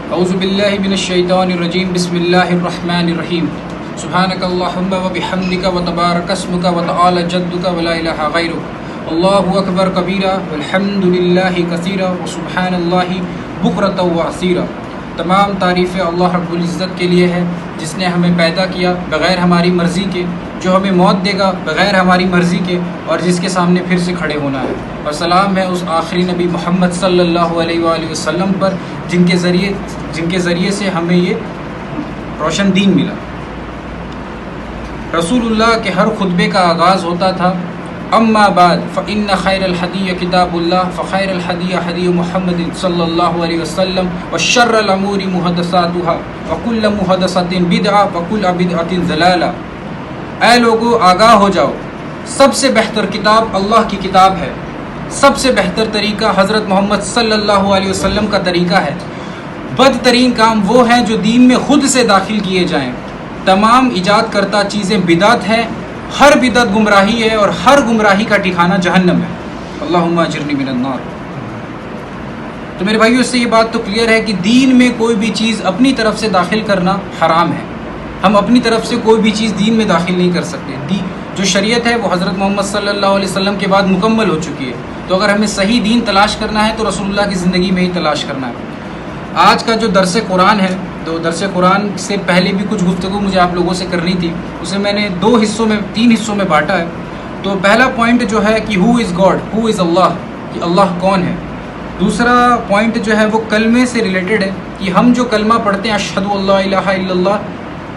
اعوذ باللہ من الشیطان الرجیم بسم اللہ الرحمن الرحیم سبحانک اللہم وبحمدک وتبارک اسمک وتعالی جدک ولا الہ غیرک اللہ اکبر کبیرہ والحمد للہ کثیرہ وسبحان اللہ بکرۃ واسیرہ۔ تمام تعریفیں اللہ رب العزت کے لیے ہے جس نے ہمیں پیدا کیا بغیر ہماری مرضی کے، جو ہمیں موت دے گا بغیر ہماری مرضی کے، اور جس کے سامنے پھر سے کھڑے ہونا ہے۔ اور سلام ہے اس آخری نبی محمد صلی اللہ علیہ وآلہ وسلم پر جن کے ذریعے سے ہمیں یہ روشن دین ملا۔ رسول اللہ کے ہر خطبے کا آغاز ہوتا تھا اما بعد فإن خیر الحدی کتاب اللہ فخیر الحدی حدی محمد صلی اللہ علیہ وسلم وشر الامور محدثاتها وکل محدثۃ بدعہ وکل بدعۃ ضلالہ۔ اے لوگو آگاہ ہو جاؤ، سب سے بہتر کتاب اللہ کی کتاب ہے، سب سے بہتر طریقہ حضرت محمد صلی اللہ علیہ وسلم کا طریقہ ہے۔ بدترین کام وہ ہیں جو دین میں خود سے داخل کیے جائیں۔ تمام ایجاد کرتا چیزیں بدعت ہے، ہر بدعت گمراہی ہے، اور ہر گمراہی کا ٹھکانہ جہنم ہے۔ اللہم اجرنی من النار۔ تو میرے بھائیو، اس سے یہ بات تو کلیئر ہے کہ دین میں کوئی بھی چیز اپنی طرف سے داخل کرنا حرام ہے۔ ہم اپنی طرف سے کوئی بھی چیز دین میں داخل نہیں کر سکتے۔ جو شریعت ہے وہ حضرت محمد صلی اللہ علیہ وسلم کے بعد مکمل ہو چکی ہے۔ تو اگر ہمیں صحیح دین تلاش کرنا ہے تو رسول اللہ کی زندگی میں ہی تلاش کرنا ہے۔ آج کا جو درس قرآن ہے، تو درس قرآن سے پہلے بھی کچھ گفتگو مجھے آپ لوگوں سے کرنی تھی، اسے میں نے تین حصوں میں بانٹا ہے۔ تو پہلا پوائنٹ جو ہے کہ ہو از گاڈ، ہو از اللہ، کہ اللہ کون ہے۔ دوسرا پوائنٹ جو ہے وہ کلمے سے ریلیٹڈ ہے کہ ہم جو کلمہ پڑھتے ہیں اشہد اللہ الہ الا اللہ،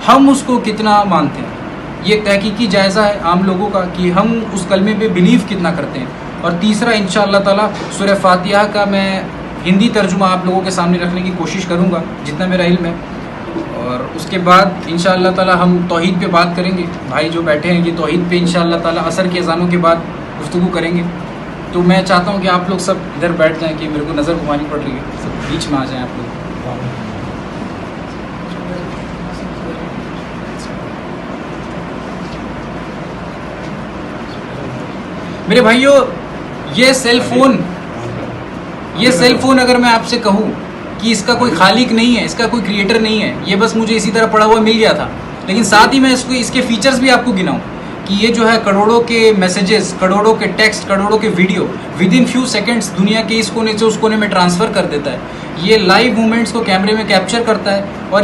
ہم اس کو کتنا مانتے ہیں۔ یہ تحقیقی جائزہ ہے عام لوگوں کا کہ ہم اس کلمے پہ بلیو کتنا کرتے ہیں۔ اور تیسرا انشاءاللہ تعالی سورہ فاتحہ کا میں ہندی ترجمہ آپ لوگوں کے سامنے رکھنے کی کوشش کروں گا جتنا میرا علم ہے، اور اس کے بعد انشاءاللہ تعالی ہم توحید پہ بات کریں گے۔ بھائی جو بیٹھے ہیں یہ توحید پہ انشاءاللہ تعالی عصر کے اذانوں کے بعد گفتگو کریں گے۔ تو میں چاہتا ہوں کہ آپ لوگ سب ادھر بیٹھ جائیں، کہ میرے کو نظر گھمانی پڑ رہی ہے، سب بیچ میں آ جائیں آپ لوگ۔ میرے بھائیو، یہ سیل فون اگر میں آپ سے کہوں کہ اس کا کوئی خالق نہیں ہے، اس کا کوئی کریٹر نہیں ہے، یہ بس مجھے اسی طرح پڑا ہوا مل گیا تھا، لیکن ساتھ ہی میں اس کے فیچرز بھی آپ کو گناؤں کہ یہ جو ہے کروڑوں کے میسیجز، کروڑوں کے ٹیکسٹ، کروڑوں کے video with in few seconds دنیا کے اس کونے سے اس کونے میں ٹرانسفر کر دیتا ہے۔ یہ لائیو مومنٹس کو کیمرے میں کیپچر کرتا ہے، اور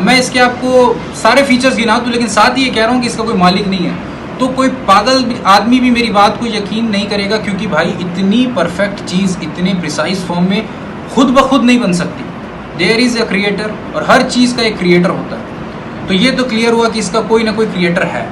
میں اس کے آپ کو سارے فیچرز گناؤں تو، لیکن ساتھ ہی یہ کہہ رہا ہوں کہ اس کا کوئی مالک نہیں ہے۔ تو کوئی پاگل آدمی بھی میری بات کو یقین نہیں کرے گا، کیونکہ بھائی اتنی پرفیکٹ چیز اتنے پریسائز فارم میں خود بخود نہیں بن سکتی۔ دیر از اے کریٹر، اور ہر چیز کا ایک کریٹر ہوتا ہے۔ تو یہ تو کلیئر ہوا کہ اس کا کوئی نہ کوئی کریٹر ہے،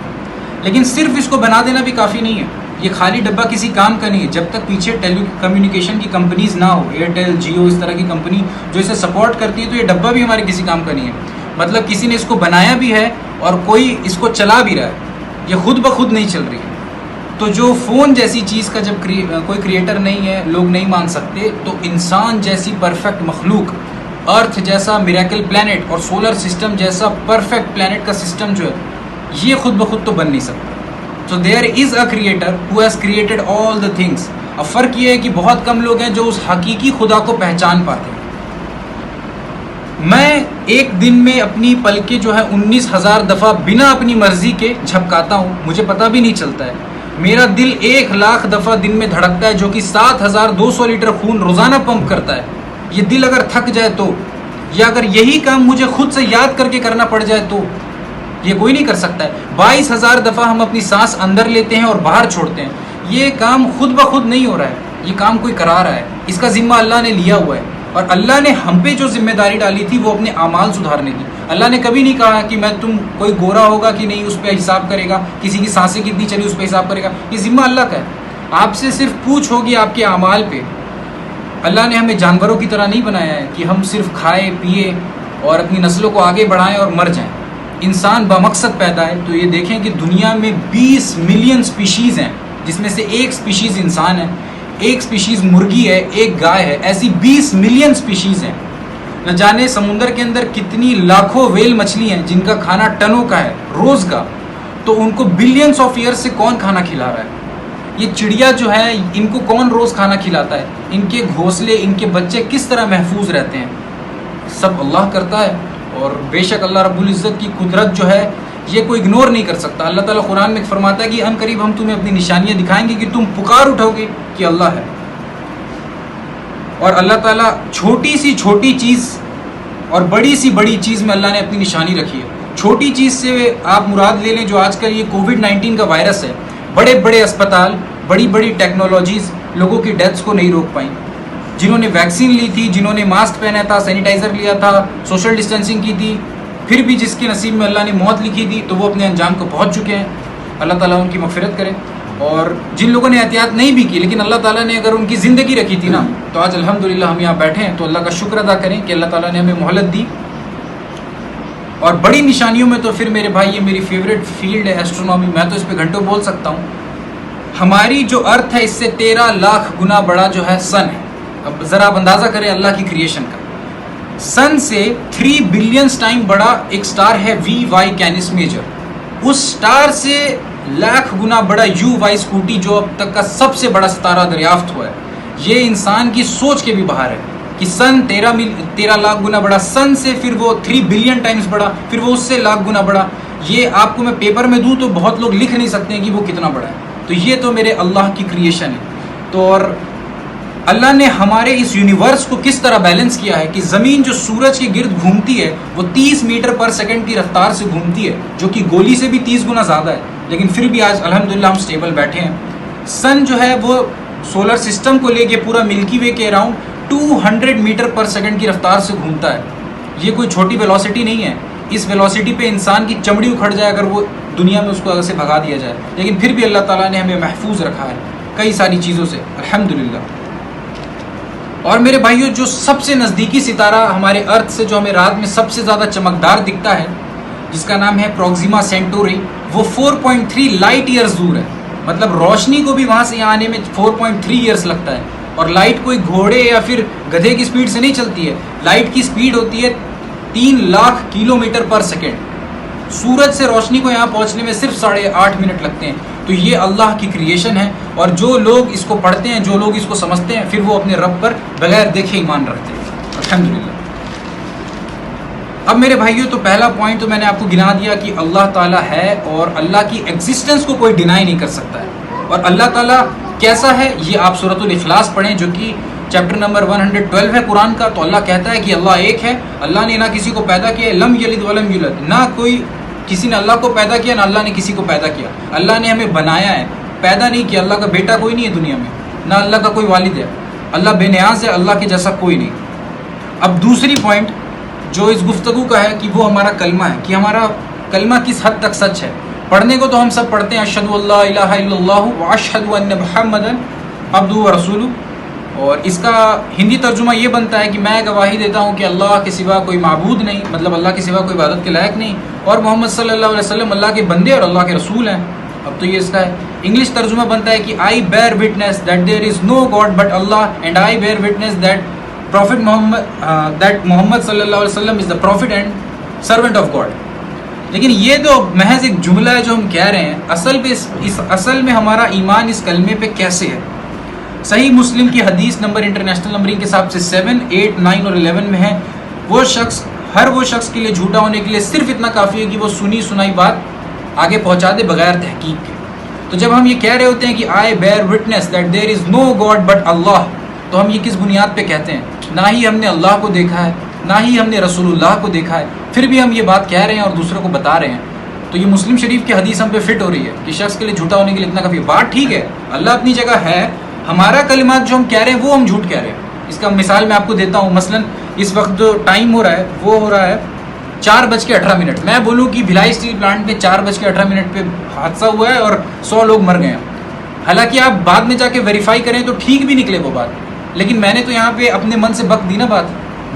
لیکن صرف اس کو بنا دینا بھی کافی نہیں ہے۔ یہ خالی ڈبہ کسی کام کا نہیں ہے جب تک پیچھے ٹیلی کمیونیکیشن کی کمپنیز نہ ہو، ایئرٹیل، جیو، اس طرح کی کمپنی جو اسے سپورٹ کرتی ہے، تو یہ ڈبہ بھی ہمارے کسی کام کا نہیں ہے۔ مطلب کسی نے اس کو بنایا بھی ہے اور کوئی اس کو چلا بھی رہا ہے، یہ خود بخود نہیں چل رہی ہے۔ تو جو فون جیسی چیز کا جب کوئی کریٹر نہیں ہے، لوگ نہیں مان سکتے، تو انسان جیسی پرفیکٹ مخلوق، ارتھ جیسا میریکل پلانٹ اور سولر سسٹم جیسا پرفیکٹ پلانٹ کا سسٹم جو ہے، یہ خود بخود تو بن نہیں سکتا۔ تو there is a creator who has created all the things. اب فرق یہ ہے کہ بہت کم لوگ ہیں جو اس حقیقی خدا کو پہچان پاتے ہیں۔ میں ایک دن میں اپنی پلکیں جو ہے 19,000 دفعہ بنا اپنی مرضی کے جھپکاتا ہوں، مجھے پتہ بھی نہیں چلتا ہے۔ میرا دل 1,00,000 دفعہ دن میں دھڑکتا ہے، جو کہ 7,200 لیٹر خون روزانہ پمپ کرتا ہے۔ یہ دل اگر تھک جائے تو، یا اگر یہی کام مجھے خود سے یاد کر کے کرنا پڑ جائے تو، یہ کوئی نہیں کر سکتا ہے۔ 22,000 دفعہ ہم اپنی سانس اندر لیتے ہیں اور باہر چھوڑتے ہیں۔ یہ کام خود بخود نہیں ہو رہا ہے، یہ کام کوئی کرا رہا ہے، اس کا ذمہ اللہ نے لیا ہوا ہے۔ اور اللہ نے ہم پہ جو ذمہ داری ڈالی تھی وہ اپنے اعمال سدھارنے کی۔ اللہ نے کبھی نہیں کہا کہ تم کوئی گورا ہوگا کہ نہیں اس پہ حساب کرے گا، کسی کی سانسیں کتنی چلی اس پہ حساب کرے گا، یہ ذمہ اللہ کا ہے۔ آپ سے صرف پوچھ ہوگی آپ کے اعمال پہ۔ اللہ نے ہمیں جانوروں کی طرح نہیں بنایا ہے کہ ہم صرف کھائے پیے اور اپنی نسلوں کو آگے بڑھائیں اور مر جائیں۔ انسان بمقصد پیدا ہے۔ تو یہ دیکھیں کہ دنیا میں 20 ملین سپیشیز ہیں، جس میں سے ایک سپیشیز انسان ہے، ایک سپیشیز مرغی ہے، ایک گائے ہے، ایسی 20 ملین سپیشیز ہیں۔ نہ جانے سمندر کے اندر کتنی لاکھوں ویل مچھلی ہیں جن کا کھانا ٹنوں کا ہے روز کا، تو ان کو بلینس آف ایئر سے کون کھانا کھلا رہا ہے؟ یہ چڑیا جو ہے ان کو کون روز کھانا کھلاتا ہے؟ ان کے گھونسلے، ان کے بچے کس طرح محفوظ رہتے ہیں؟ سب اللہ کرتا ہے، اور بے شک اللہ رب العزت کی قدرت جو ہے یہ کوئی اگنور نہیں کر سکتا۔ اللہ تعالیٰ قرآن میں فرماتا ہے کہ ان قریب ہم تمہیں اپنی نشانیاں دکھائیں گے کہ تم پکار اٹھو گے کہ اللہ ہے۔ اور اللہ تعالیٰ چھوٹی سی چھوٹی چیز اور بڑی سی بڑی چیز میں اللہ نے اپنی نشانی رکھی ہے۔ چھوٹی چیز سے آپ مراد لے لیں جو آج کل یہ کووڈ-19 کا وائرس ہے، بڑے بڑے اسپتال، بڑی بڑی ٹیکنالوجیز لوگوں کی ڈیتھس کو نہیں روک پائیں۔ جنہوں نے ویکسین لی تھی، جنہوں نے ماسک پہنا تھا، سینیٹائزر لیا تھا، سوشل ڈسٹینسنگ کی تھی، پھر بھی جس کے نصیب میں اللہ نے موت لکھی تھی تو وہ اپنے انجام کو پہنچ چکے ہیں۔ اللہ تعالیٰ ان کی مغفرت کرے۔ اور جن لوگوں نے احتیاط نہیں بھی کی لیکن اللہ تعالیٰ نے اگر ان کی زندگی رکھی تھی نا تو آج الحمدللہ ہم یہاں بیٹھے ہیں، تو اللہ کا شکر ادا کریں کہ اللہ تعالیٰ نے ہمیں مہلت دی۔ اور بڑی نشانیوں میں تو پھر میرے بھائی یہ میری فیوریٹ فیلڈ ہے ایسٹرونومی، میں تو اس پہ گھنٹوں بول سکتا ہوں۔ ہماری جو ارتھ ہے اس سے 13 لاکھ گنا بڑا جو ہے سن ہے۔ اب ذرا آپ اندازہ کریں اللہ کی کریشن کا، سن سے 3 بلینز ٹائم بڑا ایک سٹار ہے وی وائی کینس میجر، اس سٹار سے لاکھ گنا بڑا یو وائی اسکوٹی جو اب تک کا سب سے بڑا ستارہ دریافت ہوا ہے۔ یہ انسان کی سوچ کے بھی باہر ہے کہ سن 13 لاکھ گنا بڑا، سن سے پھر وہ 3 بلین ٹائمز بڑا، پھر وہ اس سے لاکھ گنا بڑا۔ یہ آپ کو میں پیپر میں دوں تو بہت لوگ لکھ نہیں سکتے ہیں کہ وہ کتنا بڑا ہے۔ تو یہ تو میرے اللہ کی کریشن ہے۔ تو اور اللہ نے ہمارے اس یونیورس کو کس طرح بیلنس کیا ہے کہ زمین جو سورج کے گرد گھومتی ہے وہ 30 میٹر پر سیکنڈ کی رفتار سے گھومتی ہے، جو کہ گولی سے بھی 30 گنا زیادہ ہے، لیکن پھر بھی آج الحمدللہ ہم سٹیبل بیٹھے ہیں۔ سن جو ہے وہ سولر سسٹم کو لے کے پورا ملکی وے کے اراؤنڈ 200 میٹر پر سیکنڈ کی رفتار سے گھومتا ہے۔ یہ کوئی چھوٹی ویلوسٹی نہیں ہے۔ اس ویلوسٹی پہ انسان کی چمڑی اکھڑ جائے اگر وہ دنیا میں اس کو اگر سے بھگا دیا جائے، لیکن پھر بھی اللہ تعالیٰ نے ہمیں محفوظ رکھا ہے کئی ساری چیزوں سے الحمدللہ۔ اور میرے بھائیوں، جو سب سے نزدیکی ستارہ ہمارے ارتھ سے جو ہمیں رات میں سب سے زیادہ چمکدار دکھتا ہے، جس کا نام ہے پروگزیما سینٹوری، وہ 4.3 لائٹ ایئرز دور ہے۔ مطلب روشنی کو بھی وہاں سے یہاں آنے میں 4.3 ایئرز لگتا ہے۔ اور لائٹ کوئی گھوڑے یا پھر گدھے کی سپیڈ سے نہیں چلتی ہے، لائٹ کی سپیڈ ہوتی ہے 3 لاکھ کلومیٹر پر سیکنڈ۔ سورج سے روشنی کو یہاں پہنچنے میں صرف 8.5 منٹ لگتے ہیں۔ تو یہ اللہ کی کریشن ہے، اور جو لوگ اس کو پڑھتے ہیں، جو لوگ اس کو سمجھتے ہیں، پھر وہ اپنے رب پر بغیر دیکھے ایمان رکھتے ہیں الحمدللہ۔ اب میرے بھائیوں، تو پہلا پوائنٹ تو میں نے آپ کو گنا دیا کہ اللہ تعالیٰ ہے اور اللہ کی ایگزسٹنس کو کوئی ڈینائی نہیں کر سکتا ہے۔ اور اللہ تعالیٰ کیسا ہے یہ آپ سورۃ الاخلاص پڑھیں، جو کہ چیپٹر نمبر 112 ہے قرآن کا۔ تو اللہ کہتا ہے کہ اللہ ایک ہے، اللہ نے نہ کسی کو پیدا کیا، لم یلد ولم یولد، نہ کوئی کسی نے اللہ کو پیدا کیا، نہ اللہ نے کسی کو پیدا کیا۔ اللہ نے ہمیں بنایا ہے، پیدا نہیں کیا۔ اللہ کا بیٹا کوئی نہیں ہے دنیا میں، نہ اللہ کا کوئی والد ہے۔ اللہ بے نیاز ہے، اللہ کے جیسا کوئی نہیں۔ اب دوسری پوائنٹ جو اس گفتگو کا ہے کہ وہ ہمارا کلمہ ہے، کہ ہمارا کلمہ کس حد تک سچ ہے۔ پڑھنے کو تو ہم سب پڑھتے ہیں، اشہد ان لا الہ الا اللہ واشہد ان محمدا عبدہ ورسولہ، اور اس کا ہندی ترجمہ یہ بنتا ہے کہ میں گواہی دیتا ہوں کہ اللہ کے سوا کوئی معبود نہیں، مطلب اللہ کے سوا کوئی عبادت کے لائق نہیں، اور محمد صلی اللہ علیہ وسلم اللہ کے بندے اور اللہ کے رسول ہیں۔ اب تو یہ اس کا ہے۔ انگلش ترجمہ بنتا ہے کہ I bear witness that there is no god but Allah, and I bear witness that Muhammad صلی اللہ علیہ وسلم is the prophet and servant of God. لیکن یہ تو محض ایک جملہ ہے جو ہم کہہ رہے ہیں، اصل میں ہمارا ایمان اس کلمے پہ کیسے ہے؟ صحیح مسلم کی حدیث نمبر انٹرنیشنل نمبرنگ کے حساب سے 7، 8، 9 اور 11 میں ہے، ہر وہ شخص کے لیے جھوٹا ہونے کے لیے صرف اتنا کافی ہے کہ وہ سنی سنائی بات آگے پہنچا دے بغیر تحقیق کے۔ تو جب ہم یہ کہہ رہے ہوتے ہیں کہ I bear witness that there is no god but Allah, تو ہم یہ کس بنیاد پہ کہتے ہیں؟ نہ ہی ہم نے اللہ کو دیکھا ہے، نہ ہی ہم نے رسول اللہ کو دیکھا ہے، پھر بھی ہم یہ بات کہہ رہے ہیں اور دوسروں کو بتا رہے ہیں۔ تو یہ مسلم شریف کی حدیث ہم پہ فٹ ہو رہی ہے کہ شخص کے لیے جھوٹا ہونے کے لیے اتنا کافی ہے۔ بات ٹھیک ہے، اللہ اپنی جگہ ہے، ہمارا کلمات جو ہم کہہ رہے ہیں وہ ہم جھوٹ کہہ رہے ہیں۔ اس کا مثال میں آپ کو دیتا ہوں۔ مثلا اس وقت جو ٹائم ہو رہا ہے وہ ہو رہا ہے 4:18۔ میں بولوں کہ بھلائی اسٹیل پلانٹ میں 4:18 پہ حادثہ ہوا ہے اور 100 لوگ مر گئے ہیں، حالانکہ آپ بعد میں جا کے ویریفائی کریں تو ٹھیک بھی نکلے وہ بات، لیکن میں نے تو یہاں پہ اپنے من سے بک دی نا بات،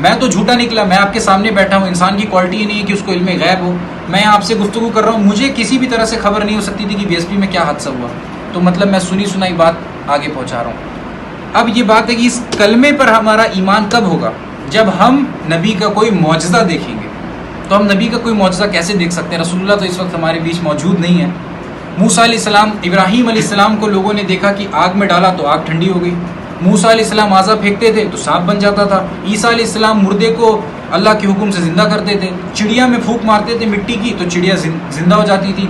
میں تو جھوٹا نکلا۔ میں آپ کے سامنے بیٹھا ہوں، انسان کی کوالٹی یہ نہیں ہے کہ اس کو علم غیب ہو۔ میں آپ سے گفتگو کر رہا ہوں، مجھے کسی بھی طرح سے خبر نہیں ہو سکتی تھی کہ BSP میں کیا حادثہ ہوا، تو مطلب میں سنی سنائی بات آگے پہنچا رہا ہوں۔ اب یہ بات ہے کہ اس کلمے پر ہمارا ایمان کب ہوگا؟ جب ہم نبی کا کوئی معجزہ دیکھیں گے۔ تو ہم نبی کا کوئی معجزہ کیسے دیکھ سکتے ہیں؟ رسول اللہ تو اس وقت ہمارے بیچ موجود نہیں ہے۔ موسیٰ علیہ السلام، ابراہیم علیہ السلام کو لوگوں نے دیکھا کہ آگ میں ڈالا تو آگ ٹھنڈی ہو گئی، موسیٰ علیہ السلام آزا پھینکتے تھے تو سانپ بن جاتا تھا. عیسیٰ علیہ السلام مردے کو اللہ کے حکم سے زندہ کرتے تھے. چڑیا میں پھونک مارتے تھے مٹی کی تو چڑیا زندہ ہو جاتی تھی.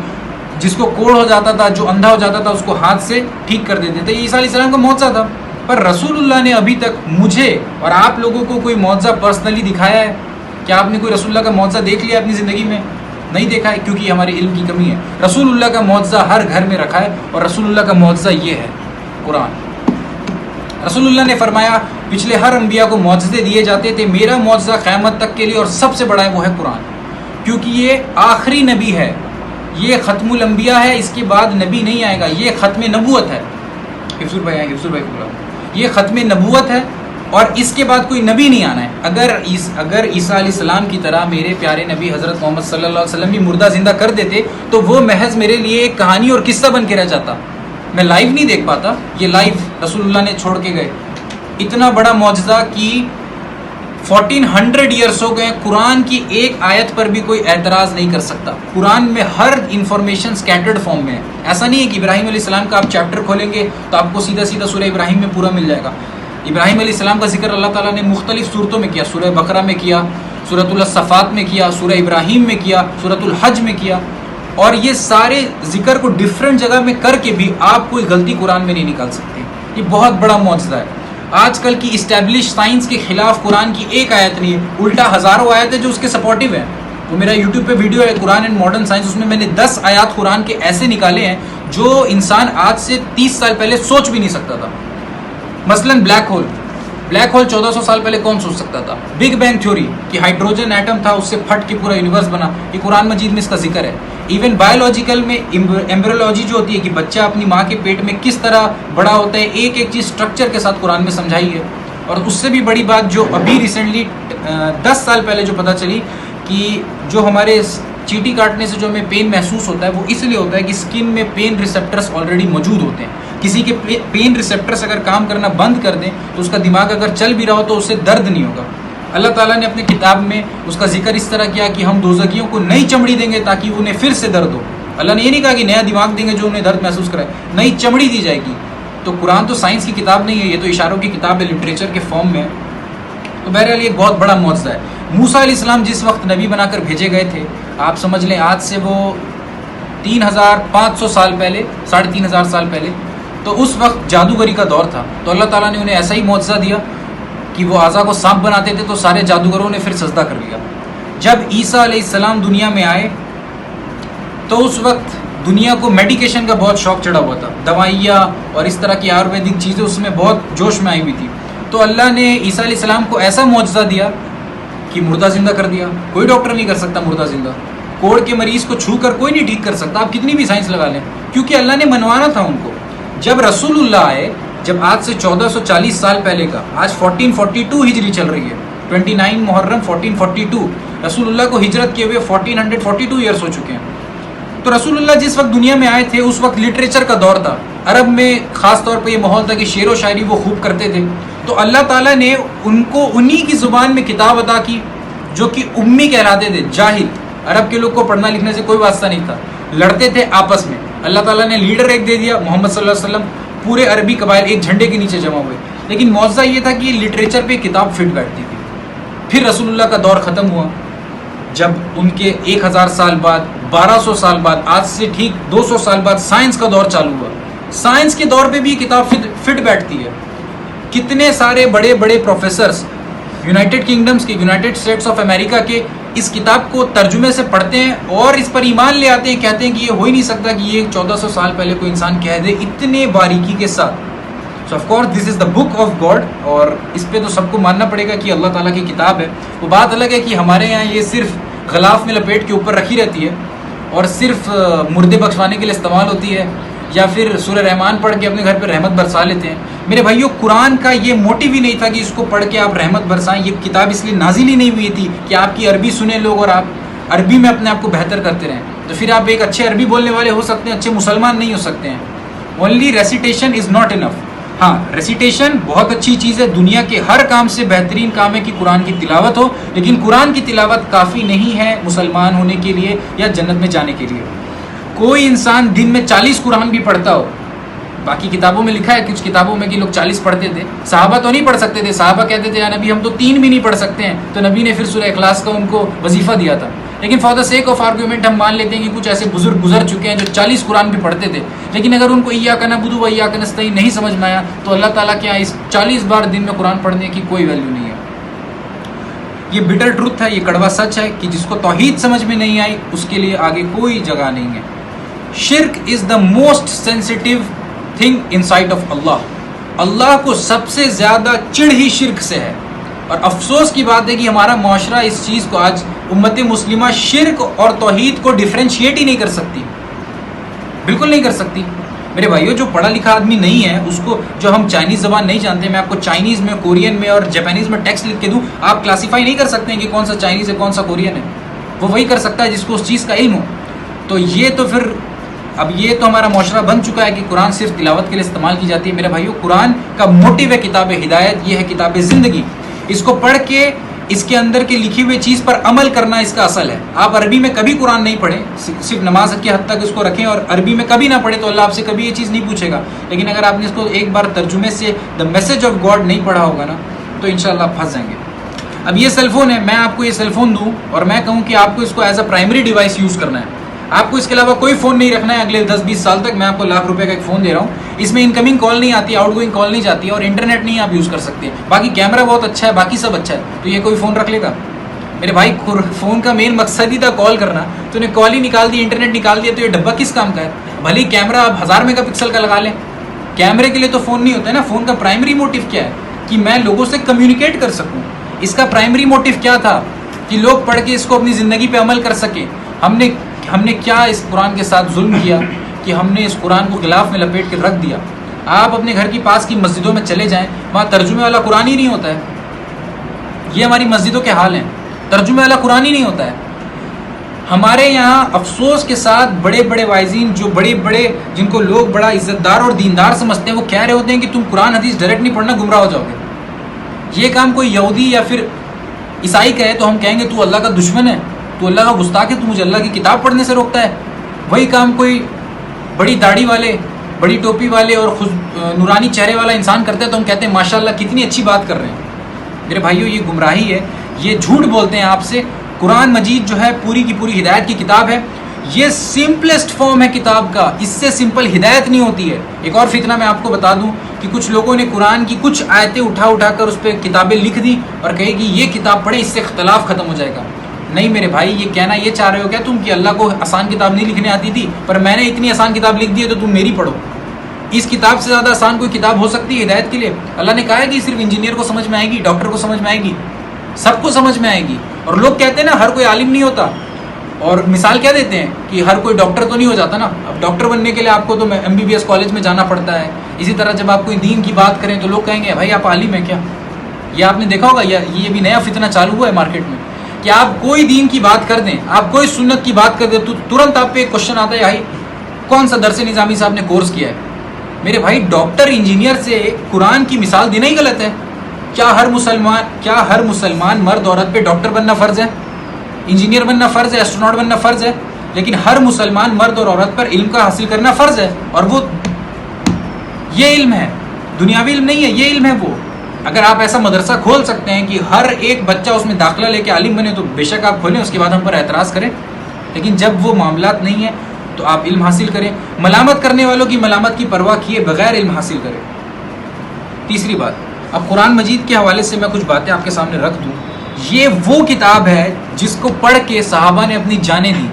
جس کو کوڑ ہو جاتا تھا, جو اندھا ہو جاتا تھا, اس کو ہاتھ سے ٹھیک کر دیتے تھے. عیسیٰ علیہ السلام کا معجزہ تھا. پر رسول اللہ نے ابھی تک مجھے اور آپ لوگوں کو کوئی معجزہ پرسنلی دکھایا ہے؟ کیا آپ نے کوئی رسول اللہ کا معجزہ دیکھ لیا اپنی زندگی میں؟ نہیں دیکھا ہے, کیونکہ ہمارے علم کی کمی ہے. رسول اللہ کا معجزہ ہر گھر میں رکھا ہے, اور رسول اللہ کا معجزہ یہ ہے قرآن. رسول اللہ نے فرمایا پچھلے ہر انبیاء کو معجزے دیے جاتے تھے, میرا معجزہ قیامت تک کے لیے اور سب سے بڑا ہے وہ ہے قرآن, کیونکہ یہ آخری نبی ہے, یہ ختم الانبیاء ہے, اس کے بعد نبی نہیں آئے گا. یہ ختم نبوت ہے. حفظ بھائی کو بلا, یہ ختم نبوت ہے اور اس کے بعد کوئی نبی نہیں آنا ہے. اگر عیسیٰ علیہ السلام کی طرح میرے پیارے نبی حضرت محمد صلی اللہ علیہ وسلم بھی مردہ زندہ کر دیتے تو وہ محض میرے لیے ایک کہانی اور قصہ بن کے رہ جاتا, میں لائیو نہیں دیکھ پاتا. یہ لائیو رسول اللہ نے چھوڑ کے گئے. اتنا بڑا معجزہ کہ 1400 ایئرس ہو گئے, قرآن کی ایک آیت پر بھی کوئی اعتراض نہیں کر سکتا. قرآن میں ہر انفارمیشن سکیٹرڈ فارم میں ہے. ایسا نہیں ہے کہ ابراہیم علیہ السلام کا آپ چیپٹر کھولیں گے تو آپ کو سیدھا سورہ ابراہیم میں پورا مل جائے گا. ابراہیم علیہ السلام کا ذکر اللہ تعالیٰ نے مختلف صورتوں میں کیا. سورہ بقرہ میں کیا, سورۃ الصفات میں کیا, سورہ ابراہیم میں کیا, سورۃ الحج میں کیا, اور یہ سارے ذکر کو ڈفرینٹ جگہ میں کر کے بھی آپ کوئی غلطی قرآن میں نہیں نکال سکتے. یہ بہت بڑا معجزہ ہے. آج کل کی اسٹیبلش سائنس کے خلاف قرآن کی ایک آیت نہیں ہے, الٹا ہزاروں آیت ہے جو اس کے سپورٹیو ہیں. وہ میرا یوٹیوب پہ ویڈیو ہے قرآن اینڈ ماڈرن سائنس, اس میں نے 10 آیات قرآن کے ایسے نکالے ہیں جو انسان آج سے 30 سال پہلے سوچ بھی نہیں سکتا تھا. مثلا بلیک ہول 1400 سال پہلے کون سوچ سکتا تھا. بگ بینگ تھیوری کہ ہائیڈروجن ایٹم تھا, اس سے پھٹ کے پورا یونیورس بنا, یہ قرآن مجید میں اس کا ذکر ہے. ایون بایولوجیکل میں ایمبریولوجی جو ہوتی ہے کہ بچہ اپنی ماں کے پیٹ میں کس طرح بڑا ہوتا ہے, ایک ایک چیز اسٹرکچر کے ساتھ قرآن میں سمجھائی ہے. اور اس سے بھی بڑی بات جو ابھی ریسنٹلی 10 سال پہلے جو پتہ چلی کہ جو ہمارے چیٹی کاٹنے سے جو ہمیں پین محسوس ہوتا ہے وہ اس لیے ہوتا ہے کہ اسکن میں پین ریسیپٹرس آلریڈی موجود ہوتے ہیں. کسی کے پین ریسیپٹرس اگر کام کرنا بند کر دیں تو اس کا دماغ اگر چل بھی رہا ہو تو اسے درد نہیں ہوگا. اللہ تعالیٰ نے اپنے کتاب میں اس کا ذکر اس طرح کیا کہ ہم دوزخیوں کو نئی چمڑی دیں گے تاکہ انہیں پھر سے درد ہو. اللہ نے یہ نہیں کہا کہ نیا دماغ دیں گے جو انہیں درد محسوس کرائے, نئی چمڑی دی جائے گی. تو قرآن تو سائنس کی کتاب نہیں ہے, یہ تو اشاروں کی کتاب ہے, لٹریچر کے فارم میں. تو بہرحال یہ بہت بڑا معجزہ ہے. موسیٰ علیہ السلام جس وقت نبی بنا کر بھیجے گئے تھے, آپ سمجھ لیں آج سے وہ 3500 سال پہلے, 3500 سال پہلے, تو اس وقت جادوگری کا دور تھا. تو اللہ تعالیٰ نے انہیں ایسا ہی معجزہ دیا کہ وہ اعضا کو سانپ بناتے تھے تو سارے جادوگروں نے پھر سجدہ کر لیا. جب عیسیٰ علیہ السلام دنیا میں آئے تو اس وقت دنیا کو میڈیکیشن کا بہت شوق چڑھا ہوا تھا, دوائیاں اور اس طرح کی آیورویدک چیزیں اس میں بہت جوش میں آئی ہوئی تھی. تو اللہ نے عیسیٰ علیہ السلام کو ایسا معجزہ دیا کہ مردہ زندہ کر دیا. کوئی ڈاکٹر نہیں کر سکتا مردہ زندہ. کوڑ کے مریض کو چھو کر کوئی نہیں ٹھیک کر سکتا, آپ کتنی بھی سائنس لگا لیں, کیونکہ اللہ نے منوانا تھا ان کو. جب رسول اللہ آئے, جب آج سے 1440 سال پہلے کا, آج 1442 ہجری چل رہی ہے, 29 محرم 1442, رسول اللہ کو ہجرت کیے ہوئے 1442 ایئرس ہو چکے ہیں. تو رسول اللہ جس وقت دنیا میں آئے تھے اس وقت لٹریچر کا دور تھا. عرب میں خاص طور پہ یہ ماحول تھا کہ شعر و شاعری وہ خوب کرتے تھے. تو اللہ تعالیٰ نے ان کو انہی کی زبان میں کتاب عطا کی جو کہ امی کہلاتے تھے, جاہل. عرب کے لوگ کو پڑھنا لکھنے سے کوئی واسطہ نہیں تھا, لڑتے تھے آپس میں. اللہ تعالیٰ نے لیڈر ایک دے دیا, محمد صلی اللہ علیہ وسلم, پورے عربی قبائل ایک جھنڈے کے نیچے جمع ہوئے. لیکن معجزہ یہ تھا کہ لٹریچر پہ کتاب فٹ بیٹھتی تھی. پھر رسول اللہ کا دور ختم ہوا جب ان کے 1000 سال بعد, 1200 سال بعد, آج سے ٹھیک 200 سال بعد سائنس کا دور چالو ہوا. سائنس کے دور پہ بھی کتاب فٹ بیٹھتی ہے. کتنے سارے بڑے بڑے پروفیسرز یونائٹڈ کنگڈمز کے, یونائٹڈ اسٹیٹس آف امریکہ کے اس کتاب کو ترجمے سے پڑھتے ہیں اور اس پر ایمان لے آتے ہیں, کہتے ہیں کہ یہ ہو ہی نہیں سکتا کہ یہ 1400 سال پہلے کوئی انسان کہہ دے اتنے باریکی کے ساتھ. So of course this is the book of God, اور اس پہ تو سب کو ماننا پڑے گا کہ اللہ تعالیٰ کی کتاب ہے. وہ بات الگ ہے کہ ہمارے یہاں یہ صرف غلاف میں لپیٹ کے اوپر رکھی رہتی ہے اور صرف مردے بخشوانے کے لیے استعمال ہوتی ہے, یا پھر سورہ رحمان پڑھ کے اپنے گھر پہ رحمت برسا لیتے ہیں. میرے بھائیو, قرآن کا یہ موٹیو ہی نہیں تھا کہ اس کو پڑھ کے آپ رحمت برسائیں. یہ کتاب اس لیے نازل ہی نہیں ہوئی تھی کہ آپ کی عربی سنیں لوگ اور آپ عربی میں اپنے آپ کو بہتر کرتے رہیں. تو پھر آپ ایک اچھے عربی بولنے والے ہو سکتے ہیں, اچھے مسلمان نہیں ہو سکتے ہیں. Only recitation is not enough. ہاں, ریسیٹیشن بہت اچھی چیز ہے, دنیا کے ہر کام سے بہترین کام ہے کہ قرآن کی تلاوت ہو, لیکن قرآن کی تلاوت کافی نہیں ہے مسلمان ہونے کے لیے یا جنت میں جانے کے لیے. کوئی انسان دن میں 40 قرآن بھی پڑھتا ہو, باقی کتابوں میں لکھا ہے کچھ کتابوں میں کہ لوگ 40 پڑھتے تھے. صحابہ تو نہیں پڑھ سکتے تھے. صحابہ کہتے تھے یا نبی ہم تو 3 بھی نہیں پڑھ سکتے ہیں. تو نبی نے پھر سورہ اخلاص کا ان کو وظیفہ دیا تھا. لیکن for the sake of argument ہم مان لیتے ہیں کہ کچھ ایسے بزرگ گزر چکے ہیں جو 40 قرآن بھی پڑھتے تھے. لیکن اگر ان کو ایاک نعبد و ایاک نستعین نہیں سمجھ میں آیا تو اللہ تعالیٰ کے یہاں اس 40 بار دن میں قرآن پڑھنے کی کوئی ویلیو نہیں ہے. یہ بٹر ٹروتھ ہے, یہ کڑوا سچ ہے کہ جس کو توحید سمجھ میں نہیں آئی اس کے لیے آگے کوئی جگہ نہیں ہے. شرک is the most sensitive thing in sight of Allah. Allah کو سب سے زیادہ چڑ ہی شرک سے ہے. اور افسوس کی بات ہے کہ ہمارا معاشرہ اس چیز کو آج امت مسلمہ شرک اور توحید کو ڈفرینشیٹ ہی نہیں کر سکتی, بالکل نہیں کر سکتی. میرے بھائیو, جو پڑھا لکھا آدمی نہیں ہے اس کو, جو ہم چائنیز زبان نہیں جانتے, میں آپ کو چائنیز میں, کورین میں اور جاپانیز میں ٹیکسٹ لکھ کے دوں, آپ کلاسیفائی نہیں کر سکتے ہیں کہ کون سا چائنیز ہے کون سا کورین ہے. وہ وہی کر سکتا ہے جس کو اس چیز کا علم ہو. تو یہ تو پھر اب یہ تو ہمارا معاشرہ بن چکا ہے کہ قرآن صرف تلاوت کے لیے استعمال کی جاتی ہے. میرے بھائیو, قرآن کا موٹیو ہے کتاب ہدایت, یہ ہے کتاب زندگی. اس کو پڑھ کے اس کے اندر کے لکھی ہوئی چیز پر عمل کرنا اس کا اصل ہے. آپ عربی میں کبھی قرآن نہیں پڑھیں, صرف نماز کی حد تک اس کو رکھیں اور عربی میں کبھی نہ پڑھیں تو اللہ آپ سے کبھی یہ چیز نہیں پوچھے گا. لیکن اگر آپ نے اس کو ایک بار ترجمے سے دا میسج آف گاڈ نہیں پڑھا ہوگا نا تو انشاءاللہ آپ پھنس جائیں گے. اب یہ سیل فون ہے, میں آپ کو یہ سیل فون دوں اور میں کہوں کہ آپ کو اس کو as a primary device use کرنا ہے, آپ کو اس کے علاوہ کوئی فون نہیں رکھنا ہے اگلے 10-20 سال تک. میں آپ کو ₹1,00,000 کا ایک فون دے رہا ہوں, اس میں انکمنگ کال نہیں آتی, آؤٹ گوئنگ کال نہیں جاتی اور انٹرنیٹ نہیں آپ یوز کر سکتے. باقی کیمرہ بہت اچھا ہے, باقی سب اچھا ہے, تو یہ کوئی فون رکھ لے گا؟ میرے بھائی, فون کا مین مقصد ہی تھا کال کرنا, تو نے کال ہی نکال دی, انٹرنیٹ نکال دیا, تو یہ ڈبہ کس کام کا ہے؟ بھلے کیمرہ آپ 1000 میگا پکسل کا لگا لیں, کیمرے کے لیے تو فون نہیں ہوتا ہے نا. فون کا پرائمری موٹیو کیا ہے؟ کہ میں لوگوں سے کمیونیکیٹ کر سکوں. اس کا پرائمری موٹیو کیا تھا؟ کہ لوگ پڑھ کے اس کو اپنی زندگی پہ عمل کر سکیں. ہم نے کیا اس قرآن کے ساتھ ظلم کیا کہ ہم نے اس قرآن کو غلاف میں لپیٹ کے رکھ دیا. آپ اپنے گھر کی پاس کی مسجدوں میں چلے جائیں, وہاں ترجمے والا قرآن ہی نہیں ہوتا ہے. یہ ہماری مسجدوں کے حال ہیں, ترجمے والا قرآن ہی نہیں ہوتا ہے. ہمارے یہاں افسوس کے ساتھ بڑے بڑے وائزین, جو بڑے بڑے, جن کو لوگ بڑا عزت دار اور دیندار سمجھتے ہیں, وہ کہہ رہے ہوتے ہیں کہ تم قرآن حدیث ڈائریکٹ نہیں پڑھنا, گمراہ ہو جاؤ گے. یہ کام کوئی یہودی یا پھر عیسائی کہے تو ہم کہیں گے تو اللہ کا دشمن ہے, تو اللہ کا گستاخ ہے, تو مجھے اللہ کی کتاب پڑھنے سے روکتا ہے. وہی کام کوئی بڑی داڑھی والے, بڑی ٹوپی والے اور نورانی چہرے والا انسان کرتا ہے تو ہم کہتے ہیں ماشاءاللہ کتنی اچھی بات کر رہے ہیں. میرے بھائیو, یہ گمراہی ہے, یہ جھوٹ بولتے ہیں آپ سے. قرآن مجید جو ہے پوری کی پوری ہدایت کی کتاب ہے. یہ سمپلسٹ فارم ہے کتاب کا, اس سے سمپل ہدایت نہیں ہوتی ہے. ایک اور فتنہ میں آپ کو بتا دوں کہ کچھ لوگوں نے قرآن کی کچھ آیتیں اٹھا کر اس پہ کتابیں لکھ دی اور کہے کہ یہ کتاب پڑھیں, اس سے اختلاف ختم ہو جائے گا. نہیں میرے بھائی, یہ کہنا یہ چاہ رہے ہو کیا تم کہ اللہ کو آسان کتاب نہیں لکھنے آتی تھی, پر میں نے اتنی آسان کتاب لکھ دی ہے تو تم میری پڑھو. اس کتاب سے زیادہ آسان کوئی کتاب ہو سکتی ہے ہدایت کے لیے؟ اللہ نے کہا ہے کہ صرف انجینئر کو سمجھ میں آئے گی, ڈاکٹر کو سمجھ میں آئے گی, سب کو سمجھ میں آئے گی. اور لوگ کہتے ہیں نا ہر کوئی عالم نہیں ہوتا, اور مثال کیا دیتے ہیں کہ ہر کوئی ڈاکٹر تو نہیں ہو جاتا نا. اب ڈاکٹر بننے کے لیے آپ کو تو MBBS کالج میں جانا پڑتا ہے. اسی طرح جب آپ کوئی دین کی بات کریں تو لوگ کہیں گے بھائی آپ عالم ہیں کیا؟ یہ آپ نے دیکھا ہوگا, یہ بھی نیا فتنہ چالو ہوا ہے مارکیٹ میں کہ آپ کوئی دین کی بات کر دیں, آپ کوئی سنت کی بات کر دیں تو ترنت آپ پہ ایک کوشچن آتا ہے بھائی کون سا درس نظامی صاحب نے کورس کیا ہے. میرے بھائی, ڈاکٹر انجینئر سے قرآن کی مثال دینا ہی غلط ہے. کیا ہر مسلمان مرد عورت پہ ڈاکٹر بننا فرض ہے, انجینئر بننا فرض ہے, ایسٹروناٹ بننا فرض ہے؟ لیکن ہر مسلمان مرد اور عورت پر علم کا حاصل کرنا فرض ہے, اور وہ یہ علم ہے, دنیاوی علم نہیں ہے, یہ علم ہے وہ. اگر آپ ایسا مدرسہ کھول سکتے ہیں کہ ہر ایک بچہ اس میں داخلہ لے کے عالم بنے تو بے شک آپ کھولیں, اس کے بعد ہم پر اعتراض کریں. لیکن جب وہ معاملات نہیں ہیں تو آپ علم حاصل کریں. ملامت کرنے والوں کی ملامت کی پرواہ کیے بغیر علم حاصل کریں. تیسری بات, اب قرآن مجید کے حوالے سے میں کچھ باتیں آپ کے سامنے رکھ دوں. یہ وہ کتاب ہے جس کو پڑھ کے صحابہ نے اپنی جانیں دی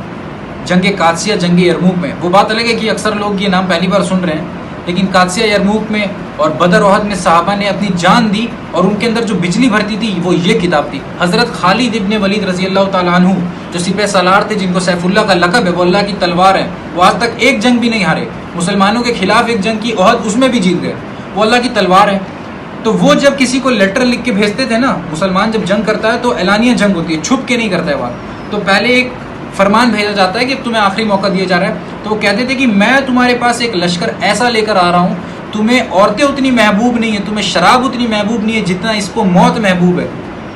جنگ قادسیہ, جنگ یرموک میں. وہ بات الگ ہے کہ اکثر لوگ یہ نام پہلی بار سن رہے ہیں, لیکن قادسیہ یرموک میں اور بدر احد میں صحابہ نے اپنی جان دی, اور ان کے اندر جو بجلی بھرتی تھی وہ یہ کتاب تھی. حضرت خالد ابن ولید رضی اللہ تعالیٰ عنہ جو سپہ سالار تھے, جن کو سیف اللہ کا لقب ہے, وہ اللہ کی تلوار ہے, وہ آج تک ایک جنگ بھی نہیں ہارے. مسلمانوں کے خلاف ایک جنگ کی, احد, اس میں بھی جیت گئے. وہ اللہ کی تلوار ہے. تو وہ جب کسی کو لیٹر لکھ کے بھیجتے تھے نا, مسلمان جب جنگ کرتا ہے تو اعلانیہ جنگ ہوتی ہے, چھپ کے نہیں کرتا ہے بات. تو پہلے ایک فرمان بھیجا جاتا ہے کہ تمہیں آخری موقع دیا جا رہا ہے. تو وہ کہتے تھے کہ میں تمہارے پاس ایک لشکر ایسا لے کر آ رہا ہوں, تمہیں عورتیں اتنی محبوب نہیں ہیں, تمہیں شراب اتنی محبوب نہیں ہے جتنا اس کو موت محبوب ہے.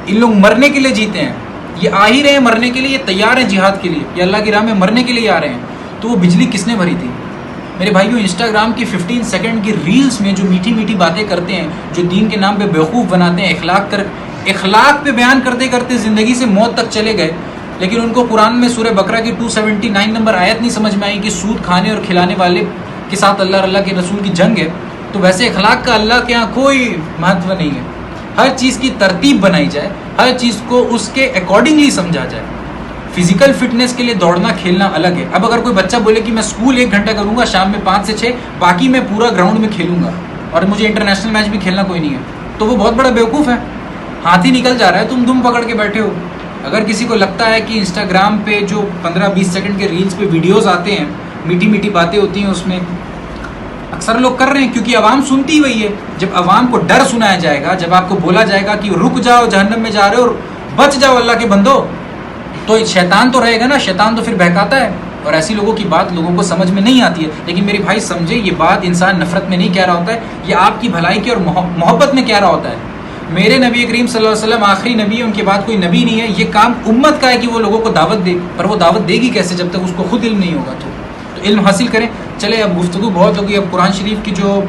ان لوگ مرنے کے لیے جیتے ہیں, یہ آ ہی رہے ہیں مرنے کے لیے, یہ تیار ہیں جہاد کے لیے, یہ اللہ کی راہ میں مرنے کے لیے آ رہے ہیں. تو وہ بجلی کس نے بھری تھی؟ میرے بھائیوں انسٹاگرام کی 15 سیکنڈ کی ریلز میں جو میٹھی میٹھی باتیں کرتے ہیں، جو دین کے نام پہ بیوقوف بناتے ہیں، اخلاق پہ بیان کرتے کرتے زندگی سے موت تک چلے گئے، لیکن ان کو قرآن میں سورہ بقرہ کی 279 نمبر آیت نہیں سمجھ میں آئی کہ سود کھانے اور کھلانے والے کے ساتھ اللہ کے رسول کی جنگ ہے. تو ویسے اخلاق کا اللہ کے یہاں کوئی مہتو نہیں ہے. ہر چیز کی ترتیب بنائی جائے، ہر چیز کو اس کے اکارڈنگلی سمجھا جائے. فزیکل فٹنس کے لیے دوڑنا کھیلنا الگ ہے. اب اگر کوئی بچہ بولے کہ میں اسکول 1 گھنٹہ کروں گا شام میں 5 سے 6، باقی میں پورا گراؤنڈ میں کھیلوں گا اور مجھے انٹرنیشنل میچ بھی کھیلنا کوئی نہیں ہے، تو وہ بہت بڑا بیوقوف ہے. ہاتھی نکل جا رہا ہے، تم دم پکڑ کے بیٹھے ہو. اگر کسی کو لگتا ہے کہ انسٹاگرام پہ جو 15-20 سیکنڈ کے ریلز پہ ویڈیوز آتے ہیں، میٹھی میٹھی باتیں ہوتی ہیں اس میں، اکثر لوگ کر رہے ہیں کیونکہ عوام سنتی وہی ہے. جب عوام کو ڈر سنایا جائے گا، جب آپ کو بولا جائے گا کہ رک جاؤ جہنم میں جا رہے ہو اور بچ جاؤ اللہ کے بندو، تو شیطان تو رہے گا نا. شیطان تو پھر بہکاتا ہے، اور ایسی لوگوں کی بات لوگوں کو سمجھ میں نہیں آتی ہے. لیکن میرے بھائی سمجھے، یہ بات انسان نفرت میں نہیں کہہ رہا ہوتا ہے، یہ آپ کی بھلائی کی اور محبت میں کہہ رہا ہوتا ہے. میرے نبی کریم صلی اللہ علیہ وسلم آخری نبی ہے، ان کے بعد کوئی نبی نہیں ہے. یہ کام امت کا ہے کہ وہ لوگوں کو دعوت دے، پر وہ دعوت دے گی کیسے جب تک اس کو خود علم نہیں ہوگا. تو علم حاصل کریں. چلے اب گفتگو بہت ہوگی. اب قرآن شریف کی جو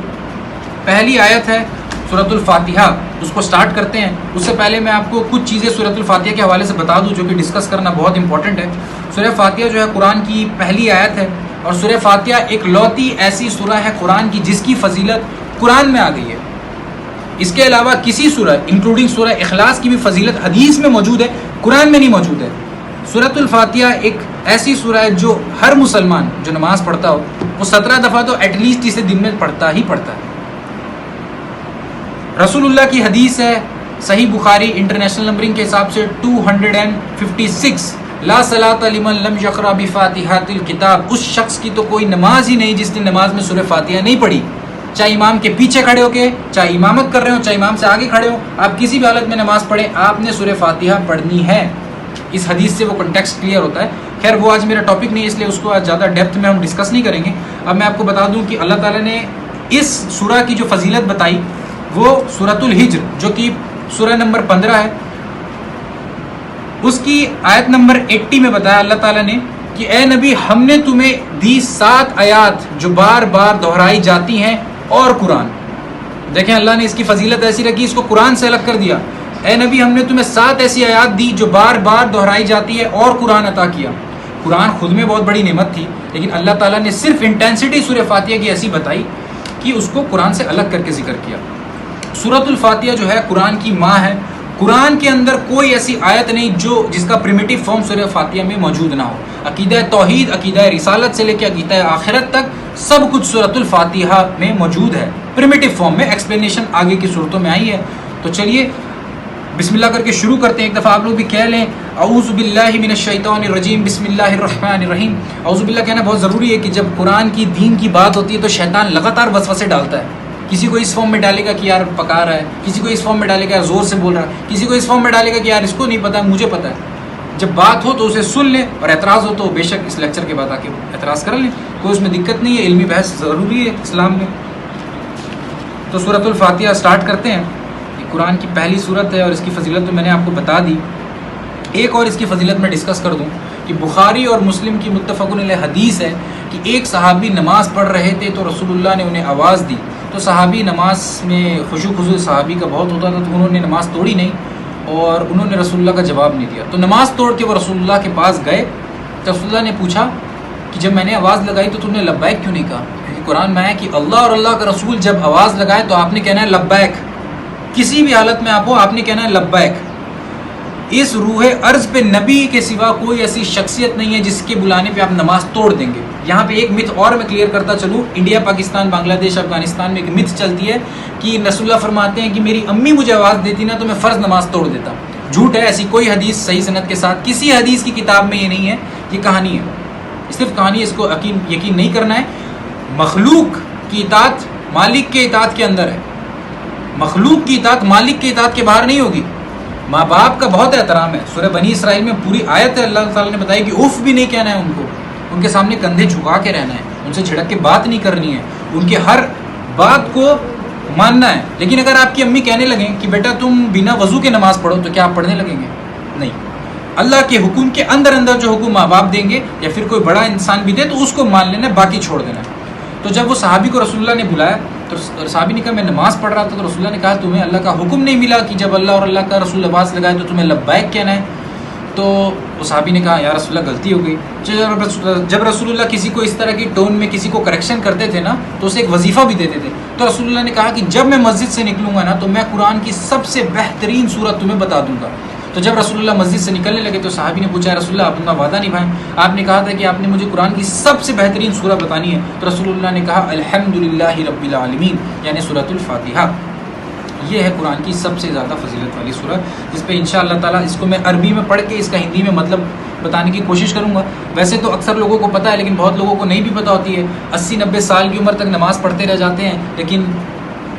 پہلی آیت ہے سورۃ الفاتحہ، اس کو سٹارٹ کرتے ہیں. اس سے پہلے میں آپ کو کچھ چیزیں سورۃ الفاتحہ کے حوالے سے بتا دوں جو کہ ڈسکس کرنا بہت امپورٹنٹ ہے. سورہ فاتحہ جو ہے قرآن کی پہلی آیت ہے، اور سورہ فاتحہ ایک لوتی ایسی سورہ ہے قرآن کی جس کی فضیلت قرآن میں آ گئی ہے. اس کے علاوہ کسی سورہ انکلوڈنگ سورہ اخلاص کی بھی فضیلت حدیث میں موجود ہے، قرآن میں نہیں موجود ہے. سورۃ الفاتحہ ایک ایسی سورہ ہے جو ہر مسلمان جو نماز پڑھتا ہو وہ 17 دفعہ تو ایٹ لیسٹ اسے دن میں پڑھتا ہی پڑھتا ہے. رسول اللہ کی حدیث ہے، صحیح بخاری انٹرنیشنل نمبرنگ کے حساب سے 256، لا صلاۃ لمن لم یقرأ بفاتحۃ الکتاب. اس شخص کی تو کوئی نماز ہی نہیں جس نے نماز میں سورہ فاتحہ نہیں پڑھی. چاہے امام کے پیچھے کھڑے ہو کے، چاہے امامت کر رہے ہو، چاہے امام سے آگے کھڑے ہو، آپ کسی بھی حالت میں نماز پڑھیں، آپ نے سورہ فاتحہ پڑھنی ہے. اس حدیث سے وہ کنٹیکسٹ کلیئر ہوتا ہے. خیر وہ آج میرا ٹاپک نہیں ہے، اس لیے اس کو آج زیادہ ڈیپتھ میں ہم ڈسکس نہیں کریں گے. اب میں آپ کو بتا دوں کہ اللہ تعالیٰ نے اس سورہ کی جو فضیلت بتائی وہ سورۃ الحجر جو کہ سورہ نمبر 15 ہے، اس کی آیت نمبر 80 میں بتایا اللہ تعالیٰ نے کہ اے نبی ہم نے تمہیں دی 7 آیات جو بار بار دہرائی جاتی ہیں اور قرآن. دیکھیں اللہ نے اس کی فضیلت ایسی رکھی، اس کو قرآن سے الگ کر دیا. اے نبی ہم نے تمہیں 7 ایسی آیات دی جو بار بار دہرائی جاتی ہے اور قرآن عطا کیا. قرآن خود میں بہت بڑی نعمت تھی، لیکن اللہ تعالیٰ نے صرف انٹینسٹی سورہ فاتحہ کی ایسی بتائی کہ اس کو قرآن سے الگ کر کے ذکر کیا. سورۃ الفاتحہ جو ہے قرآن کی ماں ہے. قرآن کے اندر کوئی ایسی آیت نہیں جس کا پریمیٹیو فارم سورہ فاتحہ میں موجود نہ ہو. عقیدہ توحید، عقیدہ رسالت سے لے کے عقیدہ آخرت تک سب کچھ سورۃ الفاتحہ میں موجود ہے پریمیٹیو فارم میں. ایکسپلینیشن آگے کی صورتوں میں آئی ہے. تو چلیے بسم اللہ کر کے شروع کرتے ہیں. ایک دفعہ آپ لوگ بھی کہہ لیں اعوذ باللہ من الشیطان الرجیم بسم اللہ الرحمن الرحیم. اعوذ باللہ کہنا بہت ضروری ہے کہ جب قرآن کی دین کی بات ہوتی ہے تو شیطان لگاتار وسوسے ڈالتا ہے. کسی کو اس فارم میں ڈالے گا کہ یار پکا رہا ہے، کسی کو اس فارم میں ڈالے گا زور سے بول رہا ہے، کسی کو اس فارم میں ڈالے گا کہ یار اس کو نہیں پتا مجھے پتا ہے. جب بات ہو تو اسے سن لیں، اور اعتراض ہو تو بے شک اس لیکچر کے بعد آ کے اعتراض کر لیں، کوئی اس میں دقت نہیں ہے. علمی بحث ضروری ہے اسلام میں. تو سورۃ الفاتحہ سٹارٹ کرتے ہیں. یہ قرآن کی پہلی سورت ہے اور اس کی فضیلت تو میں نے آپ کو بتا دی. ایک اور اس کی فضیلت میں ڈسکس کر دوں کہ بخاری اور مسلم کی متفق علیہ حدیث ہے کہ ایک صحابی نماز پڑھ رہے تھے تو رسول اللہ نے انہیں آواز دی. تو صحابی نماز میں خشوع خضوع صحابی کا بہت ہوتا تھا، تو انہوں نے نماز توڑی نہیں اور انہوں نے رسول اللہ کا جواب نہیں دیا. تو نماز توڑ کے وہ رسول اللہ کے پاس گئے تو رسول اللہ نے پوچھا کہ جب میں نے آواز لگائی تو تم نے لبیک کیوں نہیں کہا؟ کیونکہ قرآن میں ہے کہ اللہ اور اللہ کا رسول جب آواز لگائے تو آپ نے کہنا ہے لبیک. کسی بھی حالت میں آپ ہو آپ نے کہنا ہے لبیک. اس روح عرض پہ نبی کے سوا کوئی ایسی شخصیت نہیں ہے جس کے بلانے پہ آپ نماز توڑ دیں گے. یہاں پہ ایک متھ اور میں کلیئر کرتا چلوں. انڈیا، پاکستان، بنگلہ دیش، افغانستان میں ایک متھ چلتی ہے کہ رسول اللہ فرماتے ہیں کہ میری امی مجھے آواز دیتی نا تو میں فرض نماز توڑ دیتا. جھوٹ ہے. ایسی کوئی حدیث صحیح سند کے ساتھ کسی حدیث کی کتاب میں یہ نہیں ہے. یہ کہانی ہے، صرف کہانی. اس کو یقین نہیں کرنا ہے. مخلوق کی اطاعت مالک کے اطاعت کے اندر ہے. مخلوق کی اطاعت مالک کی اطاعت کے باہر نہیں ہوگی. ماں باپ کا بہت احترام ہے. سورہ بنی اسرائیل میں پوری آیت ہے، اللہ تعالیٰ نے بتایا کہ اف بھی نہیں کہنا ہے ان کو، ان کے سامنے کندھے جھکا کے رہنا ہے، ان سے جھڑک کے بات نہیں کرنی ہے، ان کے ہر بات کو ماننا ہے. لیکن اگر آپ کی امی کہنے لگیں کہ بیٹا تم بنا وضو کے نماز پڑھو تو کیا آپ پڑھنے لگیں گے؟ نہیں. اللہ کے حکم کے اندر جو حکم ماں باپ دیں گے یا پھر کوئی بڑا انسان بھی دے تو اس کو مان لینا ہے، باقی چھوڑ دینا ہے. تو تو جب وہ صحابی کو رسول اللہ نے بلایا تو صحابی نے کہا میں نماز پڑھ رہا تھا، تو رسول اللہ نے کہا تمہیں اللہ کا حکم نہیں ملا کہ جب اللہ اور اللہ کا رسول آواز لگائے تو تمہیں لبیک کہنا ہے؟ تو وہ صحابی نے کہا یا رسول اللہ غلطی ہو گئی۔ جب رسول اللہ کسی کو اس طرح کی ٹون میں کسی کو کریکشن کرتے تھے نا تو اسے ایک وظیفہ بھی دیتے تھے، تو رسول اللہ نے کہا کہ جب میں مسجد سے نکلوں گا نا تو میں قرآن کی سب سے بہترین سورت تمہیں بتا دوں گا۔ تو جب رسول اللہ مسجد سے نکلنے لگے تو صحابی نے پوچھا رسول اللہ آپ اپنا وعدہ نبھائیں، آپ نے کہا تھا کہ آپ نے مجھے قرآن کی سب سے بہترین سورہ بتانی ہے، تو رسول اللہ نے کہا الحمدللہ رب العالمین، یعنی سورۃ الفاتحہ۔ یہ ہے قرآن کی سب سے زیادہ فضیلت والی سورہ، جس پہ انشاءاللہ تعالیٰ اس کو میں عربی میں پڑھ کے اس کا ہندی میں مطلب بتانے کی کوشش کروں گا۔ ویسے تو اکثر لوگوں کو پتہ ہے لیکن بہت لوگوں کو نہیں بھی پتہ ہوتی ہے، 80-90 سال کی عمر تک نماز پڑھتے رہ جاتے ہیں لیکن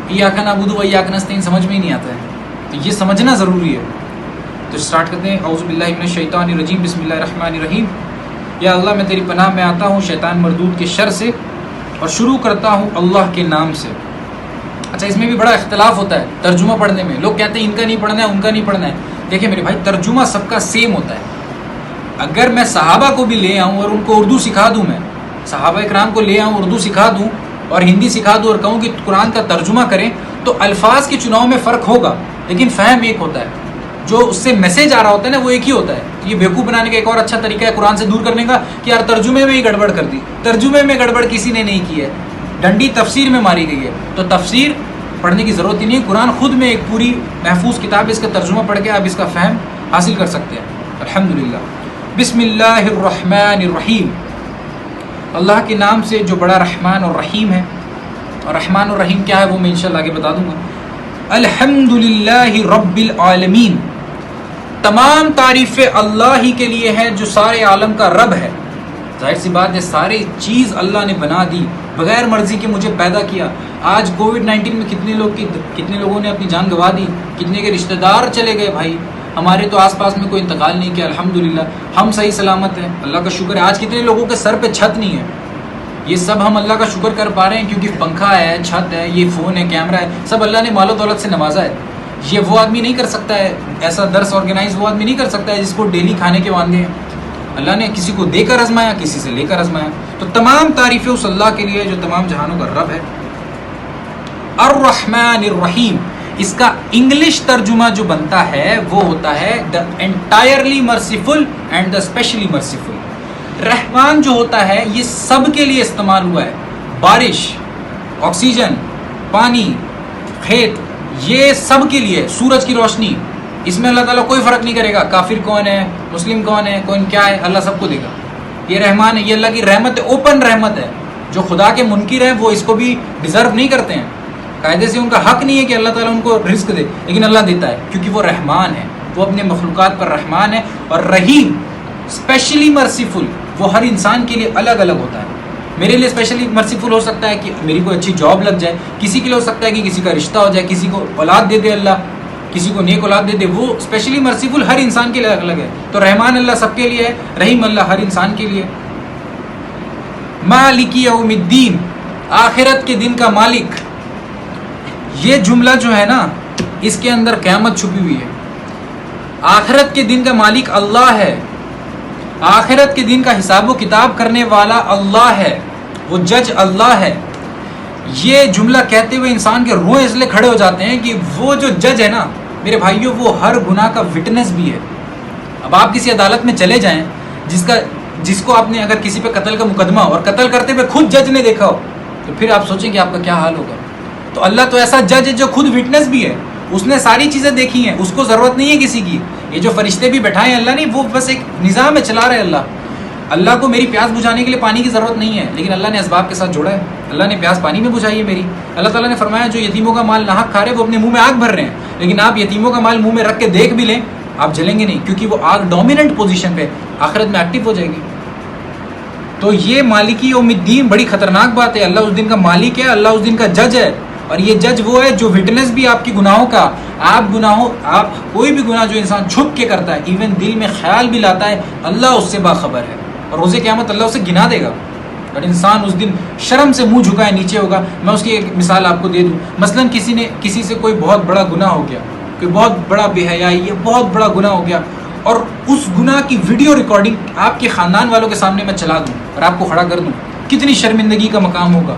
ایاک نعبد و ایاک نستعین سمجھ میں ہی نہیں آتا ہے، تو یہ سمجھنا ضروری ہے۔ تو سٹارٹ کرتے ہیں۔ اعوذ باللہ من الشیطان الرجیم، بسم اللہ الرحمن الرحیم۔ یا اللہ میں تیری پناہ میں آتا ہوں شیطان مردود کے شر سے، اور شروع کرتا ہوں اللہ کے نام سے۔ اچھا اس میں بھی بڑا اختلاف ہوتا ہے ترجمہ پڑھنے میں، لوگ کہتے ہیں ان کا نہیں پڑھنا ہے ان کا نہیں پڑھنا ہے۔ دیکھیں میرے بھائی ترجمہ سب کا سیم ہوتا ہے۔ اگر میں صحابہ کو بھی لے آؤں اور ان کو اردو سکھا دوں، میں صحابہ اکرام کو لے آؤں اردو سکھا دوں اور ہندی سکھا دوں اور کہوں کہ قرآن کا ترجمہ کریں، تو الفاظ کے چناؤ میں فرق ہوگا لیکن فہم ایک ہوتا ہے، جو اس سے میسج آ رہا ہوتا ہے نا وہ ایک ہی ہوتا ہے۔ یہ بیوقوف بنانے کا ایک اور اچھا طریقہ ہے قرآن سے دور کرنے کا کہ یار ترجمے میں ہی گڑبڑ کر دی، ترجمے میں گڑبڑ کسی نے نہیں کی ہے، ڈنڈی تفسیر میں ماری گئی ہے۔ تو تفسیر پڑھنے کی ضرورت ہی نہیں، قرآن خود میں ایک پوری محفوظ کتاب ہے، اس کا ترجمہ پڑھ کے آپ اس کا فہم حاصل کر سکتے ہیں الحمدللہ۔ بسم اللہ الرحمن الرحیم، اللہ کے نام سے جو بڑا رحمان اور رحیم ہے۔ اور رحمان اور رحیم کیا ہے وہ میں انشاءاللہ آگے بتا دوں گا۔ الحمدللہ رب العالمین، تمام تعریفیں اللہ ہی کے لیے ہیں جو سارے عالم کا رب ہے۔ ظاہر سی بات ہے ساری چیز اللہ نے بنا دی، بغیر مرضی کے مجھے پیدا کیا۔ آج کووڈ-19 میں کتنے لوگوں نے اپنی جان گنوا دی، کتنے کے رشتہ دار چلے گئے بھائی، ہمارے تو آس پاس میں کوئی انتقال نہیں کیا الحمدللہ، ہم صحیح سلامت ہیں اللہ کا شکر ہے۔ آج کتنے لوگوں کے سر پہ چھت نہیں ہے، یہ سب ہم اللہ کا شکر کر پا رہے ہیں کیونکہ پنکھا ہے، چھت ہے، یہ فون ہے، کیمرہ ہے، سب اللہ نے مال و دولت سے نوازا ہے۔ یہ وہ آدمی نہیں کر سکتا ہے ایسا درس آرگنائز، وہ آدمی نہیں کر سکتا ہے جس کو ڈیلی کھانے کے وعدے ہیں۔ اللہ نے کسی کو دے کر آزمایا، کسی سے لے کر آزمایا۔ تو تمام تعریفیں اس اللہ کے لیے جو تمام جہانوں کا رب ہے۔ الرحمن الرحیم، اس کا انگلش ترجمہ جو بنتا ہے وہ ہوتا ہے the entirely merciful and the especially merciful. رحمان جو ہوتا ہے یہ سب کے لیے استعمال ہوا ہے، بارش، آکسیجن، پانی، کھیت، یہ سب کے لیے، سورج کی روشنی، اس میں اللہ تعالیٰ کوئی فرق نہیں کرے گا کافر کون ہے، مسلم کون ہے، کون کیا ہے، اللہ سب کو دے گا۔ یہ رحمان ہے، یہ اللہ کی رحمت ہے، اوپن رحمت ہے۔ جو خدا کے منکر ہیں وہ اس کو بھی ڈیزرو نہیں کرتے ہیں، قاعدے سے ان کا حق نہیں ہے کہ اللہ تعالیٰ ان کو رزق دے، لیکن اللہ دیتا ہے کیونکہ وہ رحمان ہے، وہ اپنے مخلوقات پر رحمان ہے۔ اور رحیم اسپیشلی مرسیفل، وہ ہر انسان کے لیے الگ الگ ہوتا ہے۔ میرے لیے اسپیشلی مرسیفل ہو سکتا ہے کہ میری کوئی اچھی جاب لگ جائے، کسی کے لیے ہو سکتا ہے کہ کسی کا رشتہ ہو جائے، کسی کو اولاد دے دے اللہ، کسی کو نیک اولاد دے دے، وہ اسپیشلی مرسیفل ہر انسان کے لیے الگ الگ ہے۔ تو رحمان اللہ سب کے لیے ہے، رحیم اللہ ہر انسان کے لیے۔ مالک یوم الدین، آخرت کے دن کا مالک، یہ جملہ جو ہے نا اس کے اندر قیامت چھپی ہوئی ہے۔ آخرت کے دن کا مالک اللہ ہے، آخرت کے دن کا حساب و کتاب کرنے والا اللہ ہے، وہ جج اللہ ہے۔ یہ جملہ کہتے ہوئے انسان کے روئیں اس لیے کھڑے ہو جاتے ہیں کہ وہ جو جج ہے نا میرے بھائیوں، وہ ہر گناہ کا وٹنس بھی ہے۔ اب آپ کسی عدالت میں چلے جائیں جس کو آپ نے اگر کسی پہ قتل کا مقدمہ ہو اور قتل کرتے ہوئے خود جج نے دیکھا ہو تو پھر آپ سوچیں کہ آپ کا کیا حال ہوگا۔ تو اللہ تو ایسا جج ہے جو خود وٹنس بھی ہے، اس نے ساری چیزیں دیکھی ہیں، اس کو ضرورت نہیں ہے کسی کی۔ یہ جو فرشتے بھی بیٹھائے ہیں اللہ نے، وہ بس ایک نظام میں چلا رہے اللہ۔ اللہ کو میری پیاس بجھانے کے لیے پانی کی ضرورت نہیں ہے، لیکن اللہ نے اسباب کے ساتھ جوڑا ہے۔ اللہ نے پیاس پانی میں بجھائی ہے میری۔ اللہ تعالیٰ نے فرمایا جو یتیموں کا مال ناحق کھا رہے وہ اپنے منہ میں آگ بھر رہے ہیں، لیکن آپ یتیموں کا مال منہ میں رکھ کے دیکھ بھی لیں آپ جلیں گے نہیں، کیونکہ وہ آگ ڈومیننٹ پوزیشن پہ آخرت میں ایکٹیو ہو جائے گی۔ تو یہ مالکی یوم الدین بڑی خطرناک بات ہے۔ اللہ اس دن کا مالک ہے، اللہ اس دن کا جج ہے، اور یہ جج وہ ہے جو وٹنس بھی آپ کی گناہوں کا، آپ کوئی بھی گناہ جو انسان چھپ کے کرتا ہے، ایون دل میں خیال بھی لاتا ہے، اللہ اس سے باخبر ہے، اور روز قیامت اللہ اسے گنا دے گا۔ اور انسان اس دن شرم سے منہ جھکائے نیچے ہوگا۔ میں اس کی ایک مثال آپ کو دے دوں، مثلا کسی سے کوئی بہت بڑا گناہ ہو گیا، کوئی بہت بڑا بے حیائی، یہ بہت بڑا گناہ ہو گیا، اور اس گناہ کی ویڈیو ریکارڈنگ آپ کے خاندان والوں کے سامنے میں چلا دوں اور آپ کو کھڑا کر دوں، کتنی شرمندگی کا مقام ہوگا۔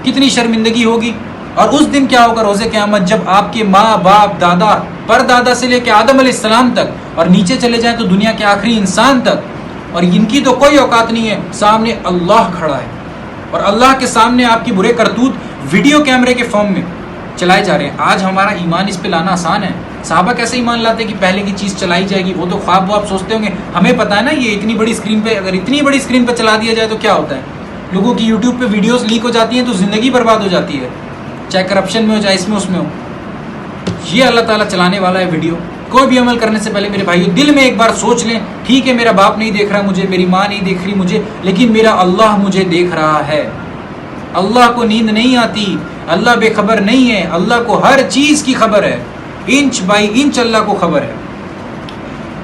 کتنی شرمندگی ہوگی. اور اس دن کیا ہوگا روز قیامت, جب آپ کے ماں باپ دادا پر دادا سے لے کے آدم علیہ السلام تک اور نیچے چلے جائیں تو دنیا کے آخری انسان تک, اور ان کی تو کوئی اوقات نہیں ہے, سامنے اللہ کھڑا ہے اور اللہ کے سامنے آپ کی برے کرتوت ویڈیو کیمرے کے فارم میں چلائے جا رہے ہیں. آج ہمارا ایمان اس پہ لانا آسان ہے. صحابہ کیسے ایمان لاتے کہ پہلے کی چیز چلائی جائے گی, وہ تو خواب وہ آپ سوچتے ہوں گے. ہمیں پتہ ہے نا یہ اتنی بڑی اسکرین پہ, اگر اتنی بڑی اسکرین پہ چلا دیا جائے تو کیا ہوتا ہے. لوگوں کی یوٹیوب پہ ویڈیوز لیک ہو جاتی ہیں تو زندگی برباد ہو جاتی ہے, چاہے کرپشن میں ہو چاہے اس میں ہو. یہ اللہ تعالیٰ چلانے والا ہے ویڈیو. کوئی بھی عمل کرنے سے پہلے میرے بھائیو دل میں ایک بار سوچ لیں, ٹھیک ہے میرا باپ نہیں دیکھ رہا مجھے, میری ماں نہیں دیکھ رہی مجھے, لیکن میرا اللہ مجھے دیکھ رہا ہے. اللہ کو نیند نہیں آتی, اللہ بے خبر نہیں ہے, اللہ کو ہر چیز کی خبر ہے, انچ بائی انچ اللہ کو خبر ہے.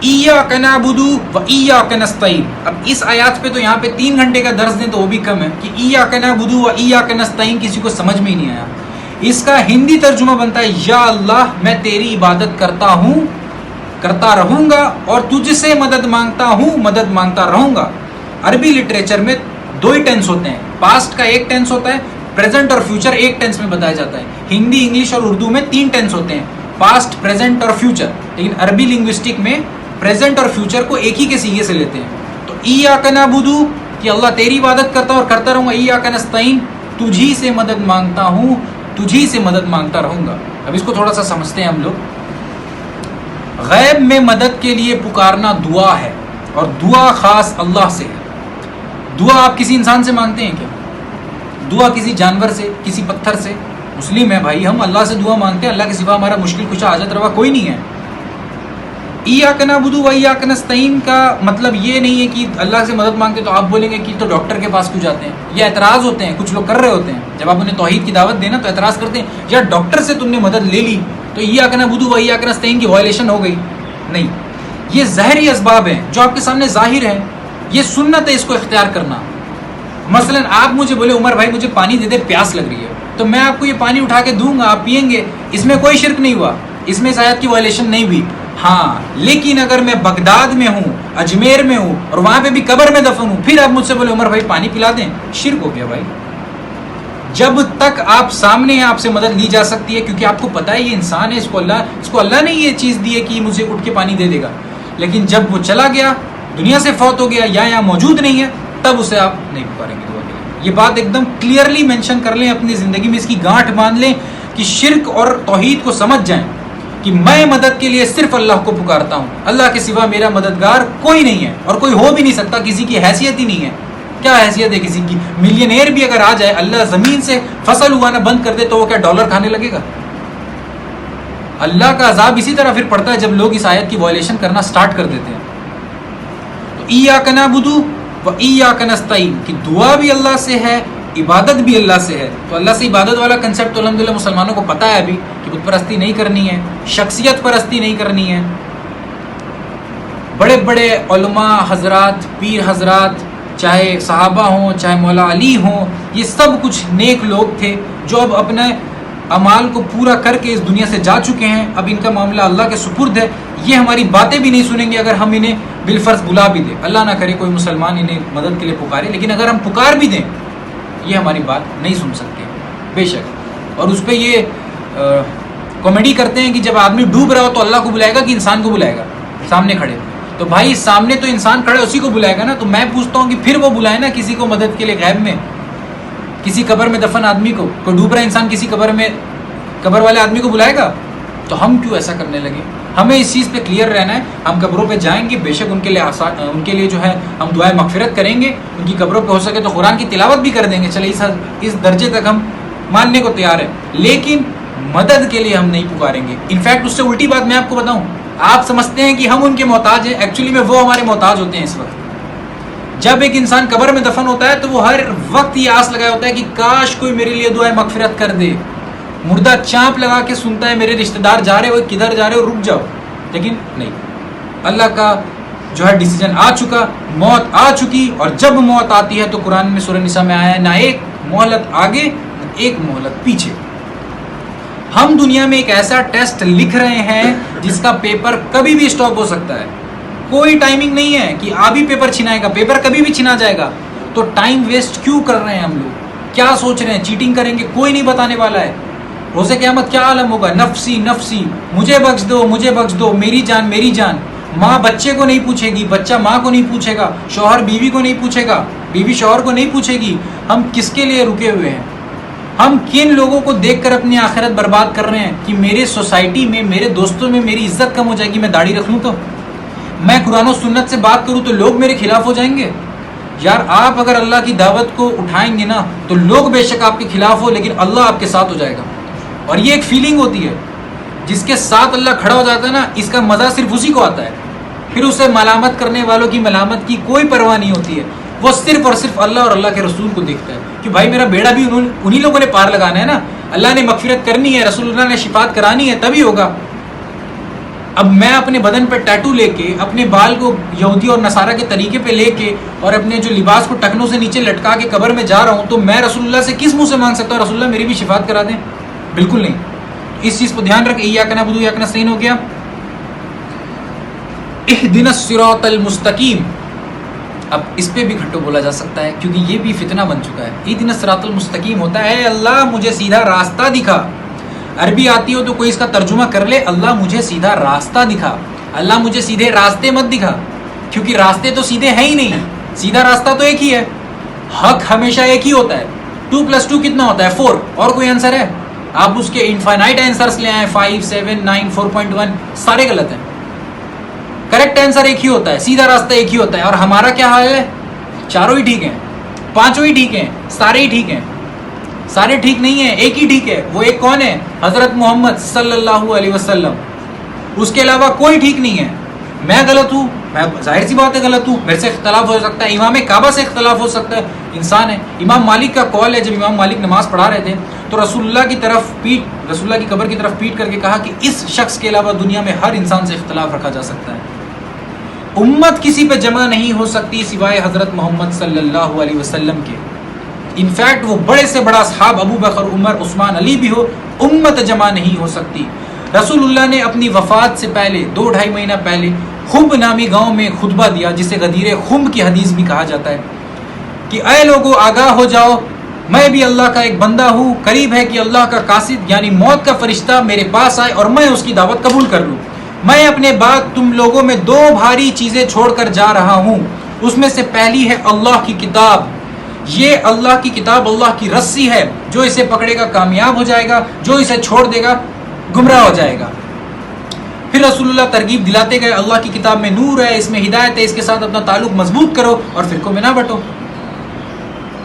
ایاک نعبد و ایاک نستعین. اب اس آیات پہ تو یہاں پہ 3 گھنٹے کا درس دیں تو وہ بھی کم ہے کہ ایاک نعبد و ایاک نستعین کسی کو سمجھ میں ہی نہیں آیا. اس کا ہندی ترجمہ بنتا ہے یا اللہ میں تیری عبادت کرتا ہوں, کرتا رہوں گا, اور تجھ سے مدد مانگتا ہوں, مدد مانگتا رہوں گا. عربی لٹریچر میں 2 ہی ٹینس ہوتے ہیں, پاسٹ کا ایک ٹینس ہوتا ہے, پریزنٹ اور فیوچر ایک ٹینس میں بتایا جاتا ہے. ہندی, انگلش اور اردو میں 3 ٹینس ہوتے ہیں, پاسٹ, پریزنٹ اور فیوچر. لیکن عربی لنگوسٹک میں پریزنٹ اور فیوچر کو ایک ہی کے سیغے سے لیتے ہیں. تو ایاک نعبد کہ اللہ تیری عبادت کرتا ہوں اور کرتا رہوں گا, ایاک نستعین تجھی سے مدد مانگتا ہوں, تجھی سے مدد مانگتا رہوں گا. اب اس کو تھوڑا سا سمجھتے ہیں ہم لوگ. غیب میں مدد کے لیے پکارنا دعا ہے, اور دعا خاص اللہ سے ہے. دعا آپ کسی انسان سے مانگتے ہیں کیا؟ دعا کسی جانور سے, کسی پتھر سے؟ مسلم ہے بھائی, ہم اللہ سے دعا مانگتے ہیں, اللہ کے سوا ہمارا مشکل کشا حاجت روا کوئی نہیں ہے. ایاک نعبد و ایاک نستعین کا مطلب یہ نہیں ہے کہ اللہ سے مدد مانگتے تو آپ بولیں گے کہ تو ڈاکٹر کے پاس کیوں جاتے ہیں. یہ اعتراض ہوتے ہیں, کچھ لوگ کر رہے ہوتے ہیں, جب آپ انہیں توحید کی دعوت دینا تو اعتراض کرتے ہیں یار ڈاکٹر سے تم نے مدد لے لی تو ایاک نعبد و ایاک نستعین کی وائلیشن ہو گئی. نہیں, یہ ظاہری اسباب ہیں جو آپ کے سامنے ظاہر ہیں, یہ سنت ہے اس کو اختیار کرنا. مثلا آپ مجھے بولے عمر بھائی مجھے پانی دے دے, پیاس لگ رہی ہے, تو میں آپ کو یہ پانی اٹھا کے دوں گا, آپ پئیں گے, اس میں کوئی شرک نہیں ہوا, اس میں اس آیت کی وائلیشن نہیں ہوئی. ہاں لیکن اگر میں بغداد میں ہوں, اجمیر میں ہوں اور وہاں پہ بھی قبر میں دفن ہوں, پھر آپ مجھ سے بولے عمر بھائی پانی پلا دیں, شرک ہو گیا بھائی. جب تک آپ سامنے ہیں آپ سے مدد لی جا سکتی ہے, کیونکہ آپ کو پتہ ہے یہ انسان ہے, اس کو اللہ نے یہ چیز دی ہے کہ مجھے اٹھ کے پانی دے دے گا. لیکن جب وہ چلا گیا, دنیا سے فوت ہو گیا یا یہاں موجود نہیں ہے, تب اسے آپ نہیں پکاریں گے دعا کے لیے. یہ بات ایک دم کلیئرلی مینشن کر لیں, اپنی زندگی میں اس کی گانٹھ باندھ لیں کہ شرک اور توحید کو سمجھ جائیں کہ میں مدد کے لیے صرف اللہ کو پکارتا ہوں, اللہ کے سوا میرا مددگار کوئی نہیں ہے اور کوئی ہو بھی نہیں سکتا, کسی کی حیثیت ہی نہیں ہے. کیا حیثیت ہے کسی کی؟ ملینئر بھی اگر آ جائے, اللہ زمین سے فصل اگانا بند کر دے تو وہ کیا ڈالر کھانے لگے گا؟ اللہ کا عذاب اسی طرح پھر پڑتا ہے جب لوگ اس آیت کی وائلیشن کرنا سٹارٹ کر دیتے ہیں. تو ایاک نعبد و ایاک نستعین کی دعا بھی اللہ سے ہے, عبادت بھی اللہ سے ہے. تو اللہ سے عبادت والا کنسیپٹ تو الحمدللہ مسلمانوں کو پتہ ہے ابھی کہ بت پرستی نہیں کرنی ہے, شخصیت پرستی نہیں کرنی ہے. بڑے بڑے علماء حضرات, پیر حضرات, چاہے صحابہ ہوں چاہے مولا علی ہوں, یہ سب کچھ نیک لوگ تھے جو اب اپنے اعمال کو پورا کر کے اس دنیا سے جا چکے ہیں. اب ان کا معاملہ اللہ کے سپرد ہے. یہ ہماری باتیں بھی نہیں سنیں گے اگر ہم انہیں بالفرض بلا بھی دیں. اللہ نہ کرے کوئی مسلمان انہیں مدد کے لیے پکارے, لیکن اگر ہم پکار بھی دیں یہ ہماری بات نہیں سن سکتے بے شک. اور اس پہ یہ کامیڈی کرتے ہیں کہ جب آدمی ڈوب رہا ہو تو اللہ کو بلائے گا کہ انسان کو بلائے گا سامنے کھڑے. تو بھائی سامنے تو انسان کھڑے اسی کو بلائے گا نا. تو میں پوچھتا ہوں کہ پھر وہ بلائے نا کسی کو مدد کے لیے غیب میں, کسی قبر میں دفن آدمی کو. کوئی ڈوب رہا انسان کسی قبر والے آدمی کو بلائے گا؟ تو ہم کیوں ایسا کرنے لگے؟ ہمیں اس چیز پہ کلیئر رہنا ہے. ہم قبروں پہ جائیں گے, بے شک ان کے لیے جو ہے ہم دعائیں مغفرت کریں گے, ان کی قبروں پہ ہو سکے تو قرآن کی تلاوت بھی کر دیں گے. چلے اس درجے تک ہم ماننے کو تیار ہیں, لیکن مدد کے لیے ہم نہیں پکاریں گے. انفیکٹ اس سے الٹی بات میں آپ کو بتاؤں, آپ سمجھتے ہیں کہ ہم ان کے محتاج ہیں, ایکچولی میں وہ ہمارے محتاج ہوتے ہیں. اس وقت جب ایک انسان قبر میں دفن ہوتا ہے تو وہ ہر وقت یہ آس لگایا ہوتا ہے کہ کاش کوئی میرے لیے دعائیں مغفرت کر دے. مردہ چانپ لگا کے سنتا ہے میرے رشتہ دار جا رہے ہو, کدھر جا رہے ہو, رک جاؤ. لیکن نہیں, اللہ کا جو ہے ڈیسیجن آ چکا, موت آ چکی. اور جب موت آتی ہے تو قرآن میں سورہ نساء میں آیا ہے, نہ ایک مہلت آگے نہ ایک مہلت پیچھے. ہم دنیا میں ایک ایسا ٹیسٹ لکھ رہے ہیں جس کا پیپر کبھی بھی اسٹاپ ہو سکتا ہے. کوئی ٹائمنگ نہیں ہے کہ ابھی پیپر چھنائے گا, پیپر کبھی بھی چھنا جائے گا. تو ٹائم ویسٹ کیوں کر رہے ہیں ہم لوگ؟ کیا سوچ رہے ہیں؟ چیٹنگ کریں گے، کوئی نہیں بتانے والا ہے. روز قیامت کیا عالم ہوگا؟ نفسی نفسی، مجھے بخش دو مجھے بخش دو، میری جان میری جان. ماں بچے کو نہیں پوچھے گی، بچہ ماں کو نہیں پوچھے گا، شوہر بیوی کو نہیں پوچھے گا، بیوی شوہر کو نہیں پوچھے گی ہم کس کے لیے رکے ہوئے ہیں. ہم کن لوگوں کو دیکھ کر اپنی آخرت برباد کر رہے ہیں کہ میرے سوسائٹی میں، میرے دوستوں میں میری عزت کم ہو جائے گی میں داڑھی رکھ لوں تو، میں قرآن و سنت سے بات کروں تو لوگ میرے خلاف ہو جائیں گے. یار آپ اگر اللہ کی دعوت کو اٹھائیں گے نا تو لوگ بے شک آپ کے خلاف ہو لیکن اللہ آپ کے ساتھ ہو جائے گا. اور یہ ایک فیلنگ ہوتی ہے، جس کے ساتھ اللہ کھڑا ہو جاتا ہے نا، اس کا مزہ صرف اسی کو آتا ہے. پھر اسے ملامت کرنے والوں کی ملامت کی کوئی پرواہ نہیں ہوتی ہے، وہ صرف اور صرف اللہ اور اللہ کے رسول کو دیکھتا ہے کہ بھائی میرا بیڑا بھی انہی لوگوں نے پار لگانا ہے نا، اللہ نے مغفرت کرنی ہے، رسول اللہ نے شفاعت کرانی ہے، تبھی ہوگا. اب میں اپنے بدن پہ ٹیٹو لے کے، اپنے بال کو یہودی اور نصارہ کے طریقے پہ لے کے، اور اپنے جو لباس کو ٹکنوں سے نیچے لٹکا کے قبر میں جا رہا ہوں، تو میں رسول اللہ سے کس منہ سے مانگ سکتا ہوں رسول اللہ میری بھی شفاعت کرا دیں؟ بالکل نہیں. اس چیز کو دھیان رکھ. ایاک نعبد و ایاک نستعین ہو گیا. اہدنا الصراط المستقیم، اب اس پہ بھی گھٹو بولا جا سکتا ہے کیونکہ یہ بھی فتنہ بن چکا ہے. اہدنا الصراط المستقیم ہوتا ہے اللہ مجھے سیدھا راستہ دکھا. عربی آتی ہو تو کوئی اس کا ترجمہ کر لے، اللہ مجھے سیدھا راستہ دکھا، اللہ مجھے سیدھے راستے مت دکھا، کیونکہ راستے تو سیدھے ہیں ہی نہیں. سیدھا راستہ تو ایک ہی ہے، حق ہمیشہ ایک ہی ہوتا ہے. 2+2 کتنا ہوتا ہے؟ 4. اور کوئی آنسر ہے؟ آپ اس کے انفائنائٹ آنسرس لے آئیں، 5 7 9 4.1 سارے غلط ہیں. کریکٹ آنسر ایک ہی ہوتا ہے، سیدھا راستہ ایک ہی ہوتا ہے. اور ہمارا کیا حال ہے؟ چاروں ہی ٹھیک ہیں، پانچوں ہی ٹھیک ہیں، سارے ہی ٹھیک ہیں. سارے ٹھیک نہیں ہیں، ایک ہی ٹھیک ہے. وہ ایک کون ہے؟ حضرت محمد صلی اللہ علیہ وسلم. اس کے علاوہ کوئی ٹھیک نہیں ہے. میں غلط ہوں، میں ظاہر سی بات ہے غلط ہوں، میرے سے اختلاف ہو سکتا ہے، امام کعبہ سے اختلاف ہو سکتا ہے، انسان ہے. امام مالک کا قول ہے، جب امام مالک نماز پڑھا رہے تھے تو رسول اللہ کی قبر کی طرف پیٹ کر کے کہا کہ اس شخص کے علاوہ دنیا میں ہر انسان سے اختلاف رکھا جا سکتا ہے، امت کسی پہ جمع نہیں ہو سکتی سوائے حضرت محمد صلی اللہ علیہ وسلم کے. انفیکٹ وہ بڑے سے بڑا صحاب ابو بکر عمر عثمان علی بھی ہو، امت جمع نہیں ہو سکتی. رسول اللہ نے اپنی وفات سے پہلے 2-2.5 مہینہ پہلے خمب نامی گاؤں میں خطبہ دیا، جسے غدیر خمب کی حدیث بھی کہا جاتا ہے، کہ اے لوگو آگاہ ہو جاؤ، میں بھی اللہ کا ایک بندہ ہوں، قریب ہے کہ اللہ کا قاصد یعنی موت کا فرشتہ میرے پاس آئے اور میں اس کی دعوت قبول کر لوں. میں اپنے بعد تم لوگوں میں 2 بھاری چیزیں چھوڑ کر جا رہا ہوں. اس میں سے پہلی ہے اللہ کی کتاب. یہ اللہ کی کتاب اللہ کی رسی ہے، جو اسے پکڑے گا کامیاب ہو جائے گا، جو اسے چھوڑ دے گا گمراہ ہو جائے گا. پھر رسول اللہ ترغیب دلاتے گئے، اللہ کی کتاب میں نور ہے، اس میں ہدایت ہے، اس کے ساتھ اپنا تعلق مضبوط کرو اور فرقوں میں نہ بٹو.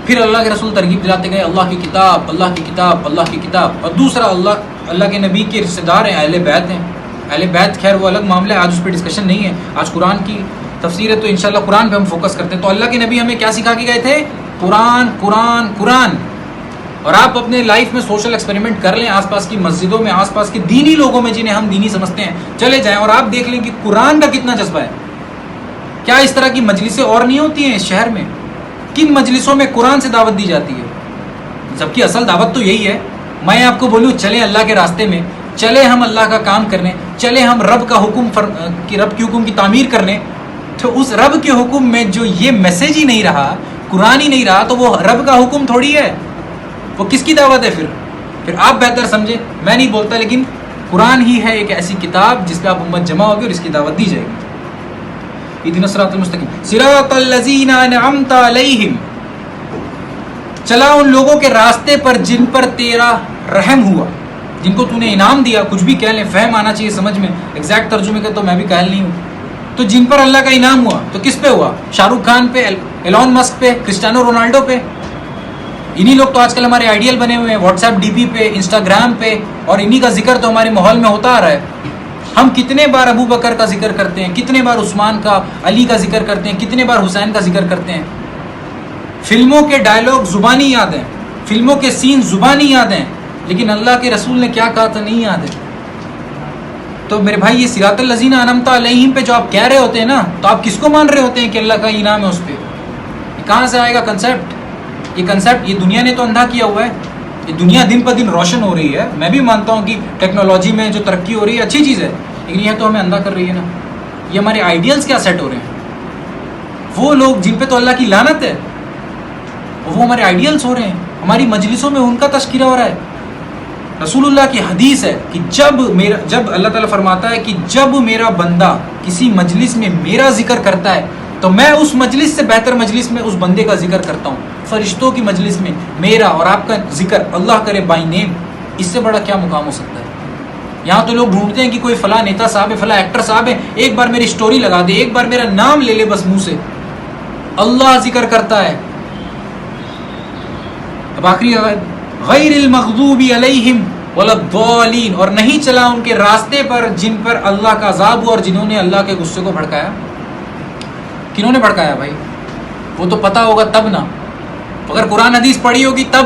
پھر اللہ کے رسول ترغیب دلاتے گئے، اللہ کی کتاب اللہ کی کتاب اللہ کی کتاب. اور دوسرا اللہ کے نبی کے رشتہ دار ہیں، اہل بیت ہیں. اہل بیت خیر وہ الگ معاملہ ہے، آج اس پہ ڈسکشن نہیں ہے. آج قرآن کی تفسیر ہے تو انشاءاللہ قرآن پہ ہم فوکس کرتے ہیں. تو اللہ کے نبی ہمیں کیا سکھا کے گئے تھے؟ قرآن قرآن قرآن. اور آپ اپنے لائف میں سوشل ایکسپیریمنٹ کر لیں، آس پاس کی مسجدوں میں، آس پاس کے دینی لوگوں میں جنہیں ہم دینی سمجھتے ہیں، چلے جائیں اور آپ دیکھ لیں کہ قرآن کا کتنا جذبہ ہے. کیا اس طرح کی مجلسیں اور نہیں ہوتی ہیں اس شہر میں؟ کن مجلسوں میں قرآن سے دعوت دی جاتی ہے؟ جبکہ اصل دعوت تو یہی ہے. میں آپ کو بولوں چلیں اللہ کے راستے میں، چلے ہم اللہ کا کام کرنے، چلے ہم رب کا حکم رب کے حکم کی تعمیر کرنے، تو اس رب کے حکم میں جو یہ میسج ہی نہیں رہا، قرآن ہی نہیں رہا، تو وہ رب کا حکم تھوڑی ہے، وہ کس کی دعوت ہے؟ پھر آپ بہتر سمجھیں، میں نہیں بولتا، لیکن قرآن ہی ہے ایک ایسی کتاب جس پہ آپ امت جمع ہوگی اور اس کی دعوت دی جائے گی. اہدنا الصراط المستقیم صراط الذین انعمت علیہم، چلا ان لوگوں کے راستے پر جن پر تیرا رحم ہوا، جن کو تو نے انعام دیا. کچھ بھی کہہ لیں، فہم آنا چاہیے سمجھ میں. ایگزیکٹ ترجمے کا تو میں بھی قائل نہیں ہوں. تو جن پر اللہ کا انعام ہوا تو کس پہ ہوا؟ شاہ رخ خان پہ، ایلون مسک پہ، کرسٹیانو رونالڈو پہ. انہی لوگ تو آج کل ہمارے آئیڈیل بنے ہوئے ہیں، واٹس ایپ ڈی پی پہ، انسٹاگرام پہ، اور انہی کا ذکر تو ہمارے ماحول میں ہوتا آ رہا ہے. ہم کتنے بار ابو بکر کا ذکر کرتے ہیں، کتنے بار عثمان کا، علی کا ذکر کرتے ہیں، کتنے بار حسین کا ذکر کرتے ہیں. فلموں کے ڈائلاگ زبانی یاد ہیں، فلموں کے سین زبانی یاد ہیں، لیکن اللہ کے رسول نے کیا کہا تھا نہیں یاد ہے. تو میرے بھائی یہ صراط الذین انعمت علیہم پہ جو آپ کہہ رہے ہوتے ہیں نا، تو آپ کس کو مان رہے ہوتے ہیں کہ اللہ کا انعام ہے اس پہ؟ یہ کہاں سے آئے گا کنسیپٹ؟ یہ کنسیپٹ یہ دنیا نے تو اندھا کیا ہوا ہے. یہ دنیا دن پر دن روشن ہو رہی ہے. میں بھی مانتا ہوں کہ ٹیکنالوجی میں جو ترقی ہو رہی ہے اچھی چیز ہے، لیکن یہ تو ہمیں اندھا کر رہی ہے نا. یہ ہمارے آئیڈیلز کیا سیٹ ہو رہے ہیں؟ وہ لوگ جن پہ تو اللہ کی لعنت ہے وہ ہمارے آئیڈیلز ہو رہے ہیں. ہماری مجلسوں میں ان کا تذکرہ ہو رہا ہے. رسول اللہ کی حدیث ہے کہ جب اللہ تعالیٰ فرماتا ہے کہ جب میرا بندہ کسی مجلس میں میرا ذکر کرتا ہے تو میں اس مجلس سے بہتر مجلس میں اس بندے کا ذکر کرتا ہوں. فرشتوں کی مجلس میں میرا اور آپ کا ذکر اللہ کرے بائی نیم، اس سے بڑا کیا مقام ہو سکتا ہے؟ یہاں تو لوگ ڈھونڈتے ہیں کہ کوئی فلاں نیتا صاحب ہے، فلاں ایکٹر صاحب ہے، ایک بار میری سٹوری لگا دے، ایک بار میرا نام لے لے بس منہ سے. اللہ ذکر کرتا ہے. اب آخری غیر المغضوب علیہم ولا الضالین، اور نہیں چلا ان کے راستے پر جن پر اللہ کا عذاب ہوا اور جنہوں نے اللہ کے غصے کو بھڑکایا. کنہوں نے بھڑکایا بھائی؟ وہ تو پتہ ہوگا تب نا. اگر قرآن حدیث پڑھی ہوگی تب.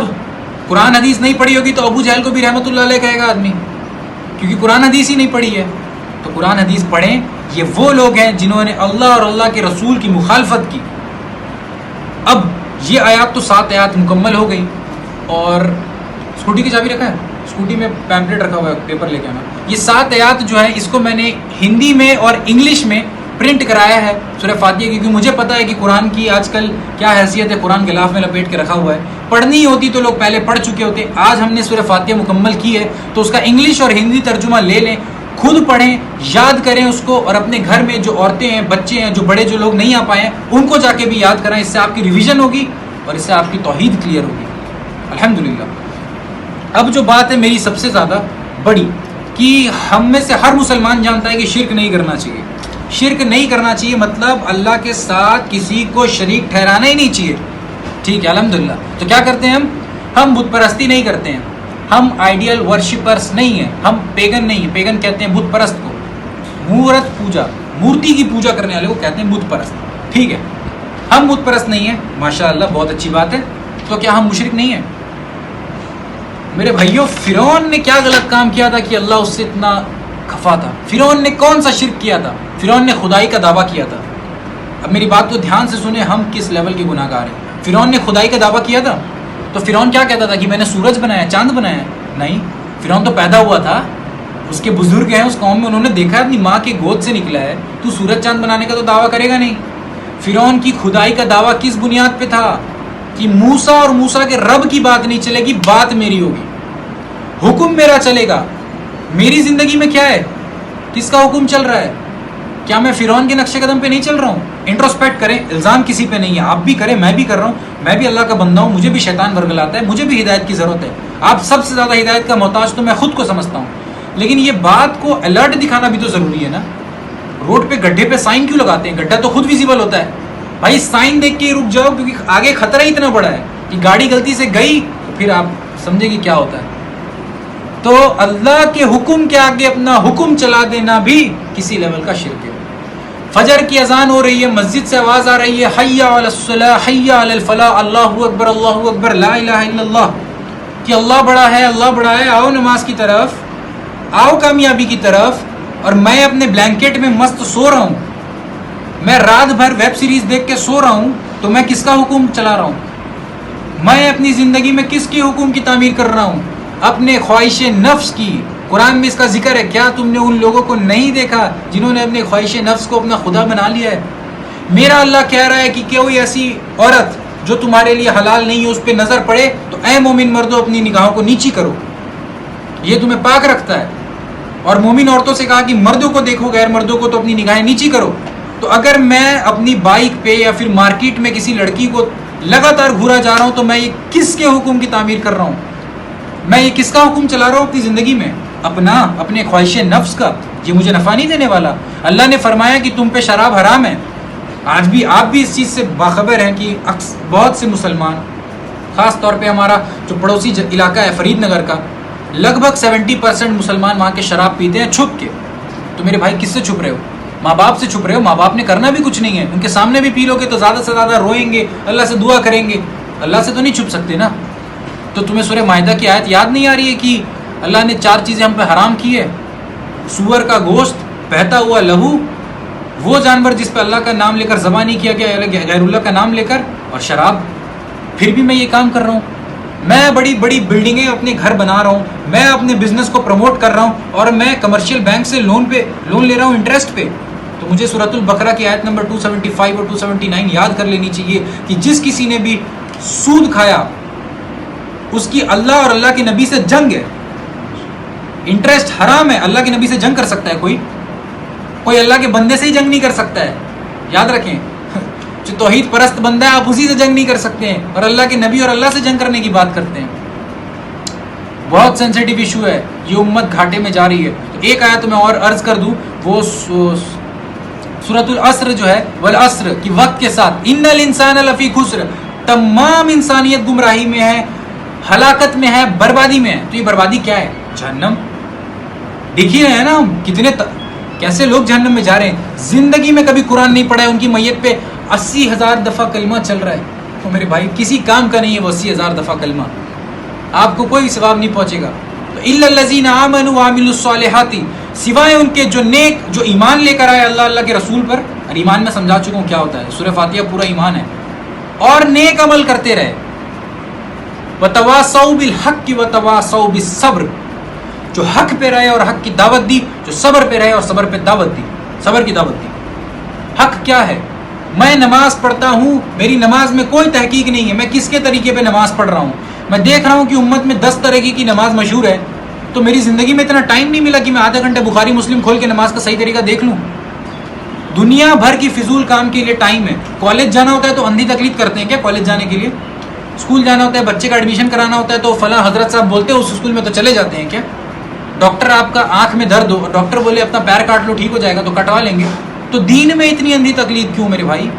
قرآن حدیث نہیں پڑھی ہوگی تو ابو جہل کو بھی رحمۃ اللہ علیہ کہے گا آدمی، کیونکہ قرآن حدیث ہی نہیں پڑھی ہے. تو قرآن حدیث پڑھیں. یہ وہ لوگ ہیں جنہوں نے اللہ اور اللہ کے رسول کی مخالفت کی. اب یہ آیات تو 7 آیات مکمل ہو گئی. اور اسکوٹی کی چابی رکھا ہے؟ اسکوٹی میں پیمپلیٹ رکھا ہوا ہے، پیپر لے کے آنا. یہ 7 آیات جو ہے اس کو میں نے ہندی میں اور انگلش میں پرنٹ کرایا ہے سورہ فاتحہ، کیونکہ مجھے پتا ہے کہ قرآن کی آج کل کیا حیثیت ہے. قرآن غلاف میں لپیٹ کے رکھا ہوا ہے. پڑھنی ہوتی تو لوگ پہلے پڑھ چکے ہوتے. آج ہم نے سورہ فاتحہ مکمل کی ہے تو اس کا انگلش اور ہندی ترجمہ لے لیں، خود پڑھیں، یاد کریں اس کو، اور اپنے گھر میں جو عورتیں ہیں، بچے ہیں، جو بڑے جو لوگ نہیں آ پائے ہیں ان کو جا کے بھی یاد کرائیں. اس سے آپ کی ریویژن ہوگی اور اس سے آپ کی توحید کلیئر ہوگی الحمدللہ. اب جو بات ہے میری سب سے زیادہ بڑی، کہ ہم میں سے ہر مسلمان جانتا ہے کہ شرک نہیں کرنا چاہیے. شرک نہیں کرنا چاہیے مطلب اللہ کے ساتھ کسی کو شریک ٹھہرانا ہی نہیں چاہیے. ٹھیک ہے الحمدللہ. تو کیا کرتے ہیں ہم بت پرستی نہیں کرتے ہیں، ہم آئیڈیل ورشپرس نہیں ہیں، ہم پیگن نہیں ہیں. پیگن کہتے ہیں بت پرست کو، مورت پوجا، مورتی کی پوجا کرنے والے کو کہتے ہیں بت پرست. ٹھیک ہے، ہم بت پرست نہیں ہیں، ماشاءاللہ بہت اچھی بات ہے. تو کیا ہم مشرک نہیں ہیں؟ میرے بھائیوں، فرعون نے کیا غلط کام کیا تھا کہ اللہ اس سے اتنا خفا تھا؟ فرعون نے کون سا شرک کیا تھا؟ فرعون نے خدائی کا دعویٰ کیا تھا. اب میری بات کو دھیان سے سنیں، ہم کس لیول کے گناہ گار ہیں. فرعون نے خدائی کا دعویٰ کیا تھا تو فرعون کیا کہتا تھا کہ میں نے سورج بنایا، چاند بنایا؟ نہیں. فرعون تو پیدا ہوا تھا، اس کے بزرگ ہیں اس قوم میں، انہوں نے دیکھا اپنی ماں کے گود سے نکلا ہے، تو سورج چاند بنانے کا تو دعویٰ کرے گا نہیں. فرعون کی خدائی کا دعویٰ کس بنیاد پہ تھا؟ کہ موسیٰ اور موسیٰ کے رب کی بات نہیں چلے گی، بات میری ہوگی، حکم میرا چلے گا. میری زندگی میں کیا ہے، کس کا حکم چل رہا ہے؟ کیا میں فرعون کے نقش قدم پہ نہیں چل رہا ہوں؟ انٹروسپیکٹ کریں. الزام کسی پہ نہیں ہے، آپ بھی کریں، میں بھی کر رہا ہوں. میں بھی اللہ کا بندہ ہوں، مجھے بھی شیطان ورگلاتا ہے، مجھے بھی ہدایت کی ضرورت ہے. آپ سب سے زیادہ ہدایت کا محتاج تو میں خود کو سمجھتا ہوں. لیکن یہ بات کو الرٹ دکھانا بھی تو ضروری ہے نا. روڈ پہ گڈھے پہ سائن کیوں لگاتے ہیں؟ گڈھا تو خود ویزیبل ہوتا ہے. بھائی سائن دیکھ کے رک جاؤ، کیونکہ آگے خطرہ ہی اتنا بڑا ہے کہ گاڑی غلطی سے گئی تو پھر آپ سمجھے کہ کیا ہوتا ہے. تو اللہ کے حکم کے آگے اپنا حکم چلا دینا بھی کسی لیول کا شرک ہے. فجر کی اذان ہو رہی ہے، مسجد سے آواز آ رہی ہے، حی علی الصلاۃ حی علی الفلاح، اللہ اکبر لا الہ الا اللہ، کہ اللہ بڑا ہے، اللہ بڑا ہے، آؤ نماز کی طرف، آؤ کامیابی کی طرف. اور میں اپنے بلینکٹ میں مست سو رہا ہوں، میں رات بھر ویب سیریز دیکھ کے سو رہا ہوں، تو میں کس کا حکم چلا رہا ہوں؟ میں اپنی زندگی میں کس کے حکم کی تعمیر کر رہا ہوں؟ اپنے خواہش نفس کی. قرآن میں اس کا ذکر ہے. کیا تم نے ان لوگوں کو نہیں دیکھا جنہوں نے اپنے خواہش نفس کو اپنا خدا بنا لیا ہے؟ میرا اللہ کہہ رہا ہے کہ کوئی ایسی عورت جو تمہارے لیے حلال نہیں ہے اس پہ نظر پڑے تو اے مومن مردوں اپنی نگاہوں کو نیچی کرو، یہ تمہیں پاک رکھتا ہے. اور مومن عورتوں سے کہا کہ مردوں کو دیکھو، غیر مردوں کو تو اپنی نگاہیں نیچی کرو. تو اگر میں اپنی بائک پہ یا پھر مارکیٹ میں کسی لڑکی کو لگاتار گھورا جا رہا ہوں تو میں یہ کس کے حکم کی تعمیر کر رہا ہوں؟ میں یہ کس کا حکم چلا رہا ہوں اپنی زندگی میں؟ اپنے خواہش نفس کا. یہ مجھے نفع نہیں دینے والا. اللہ نے فرمایا کہ تم پہ شراب حرام ہے. آج بھی آپ بھی اس چیز سے باخبر ہیں کہ بہت سے مسلمان، خاص طور پہ ہمارا جو پڑوسی علاقہ ہے فرید نگر کا، لگ بھگ 70% مسلمان وہاں کے شراب پیتے ہیں چھپ کے. تو میرے بھائی کس سے چھپ رہے ہو؟ ماں باپ سے چھپ رہے ہو. ماں باپ نے کرنا بھی کچھ نہیں ہے، ان کے سامنے بھی پی لو گے تو زیادہ سے زیادہ روئیں گے، اللہ سے دعا کریں گے. اللہ سے تو نہیں چھپ سکتے نا. تو تمہیں سورہ مائدہ کی آیت یاد نہیں آ رہی ہے کہ اللہ نے 4 چیزیں ہم پہ حرام کی ہے؟ سور کا گوشت، بہتا ہوا لہو، وہ جانور جس پہ اللہ کا نام لے کر ذبح نہیں کیا گیا غیر اللہ کا نام لے کر، اور شراب. پھر بھی میں یہ کام کر رہا ہوں. میں بڑی بڑی بلڈنگیں اپنے گھر بنا رہا ہوں، میں اپنے بزنس کو پروموٹ کر رہا ہوں، اور میں کمرشل بینک سے لون لے رہا ہوں انٹرسٹ پہ. تو مجھے سورۃ البقرہ کی آیت نمبر 275 اور 279 یاد کر لینی چاہیے کہ جس کسی نے بھی سود کھایا اس کی اللہ اور اللہ کے نبی سے جنگ ہے. انٹرسٹ حرام ہے. اللہ کے نبی سے جنگ کر سکتا ہے کوئی اللہ کے بندے سے ہی جنگ نہیں کر سکتا ہے. یاد رکھیں, جو توحید پرست بندہ ہے آپ اسی سے جنگ نہیں کر سکتے ہیں, اور اللہ کے نبی اور اللہ سے جنگ کرنے کی بات کرتے ہیں. بہت سینسیٹیو ایشو ہے, یہ امت گھاٹے میں جا رہی ہے. تو ایک آیت میں اور عرض کر دوں, وہ سورۃ العصر جو ہے, والعصر کی وقت کے ساتھ, ان الانسان لفی خسر, تمام انسانیت گمراہی میں ہے, ہلاکت میں ہے, بربادی میں ہے. تو یہ بربادی کیا ہے؟ جہنم. دیکھ ہی رہے ہیں نا ہم کتنے کیسے لوگ جہنم میں جا رہے ہیں. زندگی میں کبھی قرآن نہیں پڑھا ہے, ان کی میت پہ 80,000 دفعہ کلمہ چل رہا ہے. تو میرے بھائی کسی کام کا نہیں ہے وہ 80,000 دفعہ کلمہ, آپ کو کوئی ثواب نہیں پہنچے گا. تو الا الذین آمنوا وعملوا الصالحات, سوائے ان کے جو نیک, جو ایمان لے کر آئے اللہ کے رسول پر. اور ایمان میں سمجھا چکا ہوں کیا ہوتا ہے, سورہ فاتحہ پورا ایمان ہے, اور نیک عمل کرتے رہے. وتواصوا بالحق وتواصوا بالصبر, جو حق پہ رہے اور حق کی دعوت دی, جو صبر پہ رہے اور صبر پہ دعوت دی, صبر کی دعوت دی. حق کیا ہے؟ میں نماز پڑھتا ہوں, میری نماز میں کوئی تحقیق نہیں ہے, میں کس کے طریقے پہ نماز پڑھ رہا ہوں. میں دیکھ رہا ہوں کہ امت میں 10 طریقے کی نماز مشہور ہے, تو میری زندگی میں اتنا ٹائم نہیں ملا کہ میں آدھا گھنٹہ بخاری مسلم کھول کے نماز کا صحیح طریقہ دیکھ لوں. دنیا بھر کی فضول کام کے لیے ٹائم ہے. کالج جانا ہوتا ہے تو اندھی تقلید کرتے ہیں کیا کالج جانے کے لیے؟ اسکول جانا ہوتا ہے, بچے کا ایڈمیشن کرانا ہوتا ہے تو فلاں حضرت صاحب بولتے ہیں اس اسکول میں, تو چلے جاتے ہیں کیا؟ ڈاکٹر آپ کا آنکھ میں درد ہو, ڈاکٹر بولے اپنا پیر کاٹ لو ٹھیک ہو جائے گا, تو کٹوا لیں گے. تو دین میں اتنی اندھی تقلید کیوں میرے بھائی؟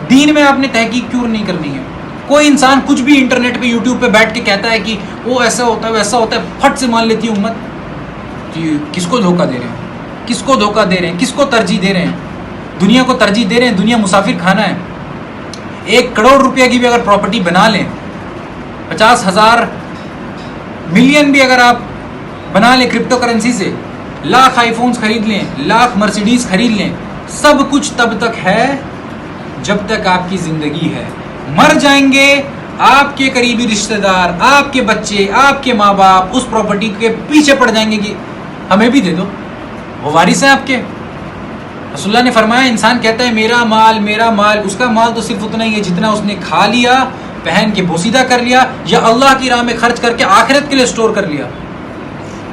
دین میں آپ نے تحقیق کیوں نہیں کرنی ہے؟ کوئی انسان کچھ بھی انٹرنیٹ پہ یوٹیوب پہ بیٹھ کے کہتا ہے کہ وہ ایسا ہوتا ہے ویسا ہوتا ہے, پھٹ سے مان لیتی ہے امت. کس کو دھوکہ دے رہے ہیں, کس کو دھوکہ دے رہے ہیں, کس کو ترجیح دے رہے ہیں؟ دنیا کو ترجیح دے رہے ہیں. دنیا مسافر کھانا ہے. 1 کروڑ روپے کی بھی اگر پراپرٹی بنا لیں, 50,000 ملین بھی اگر آپ بنا لیں کرپٹو کرنسی سے, لاکھ آئی فونز خرید لیں, لاکھ مرسیڈیز خرید لیں, سب کچھ تب تک ہے جب تک آپ کی زندگی ہے. مر جائیں گے آپ کے قریبی رشتہ دار, آپ کے بچے, آپ کے ماں باپ اس پراپرٹی کے پیچھے پڑ جائیں گے کہ ہمیں بھی دے دو, وہ وارث ہیں آپ کے. رسول اللہ نے فرمایا, انسان کہتا ہے میرا مال میرا مال, اس کا مال تو صرف اتنا ہی ہے جتنا اس نے کھا لیا, پہن کے بوسیدہ کر لیا, یا اللہ کی راہ میں خرچ کر کے آخرت کے لیے سٹور کر لیا.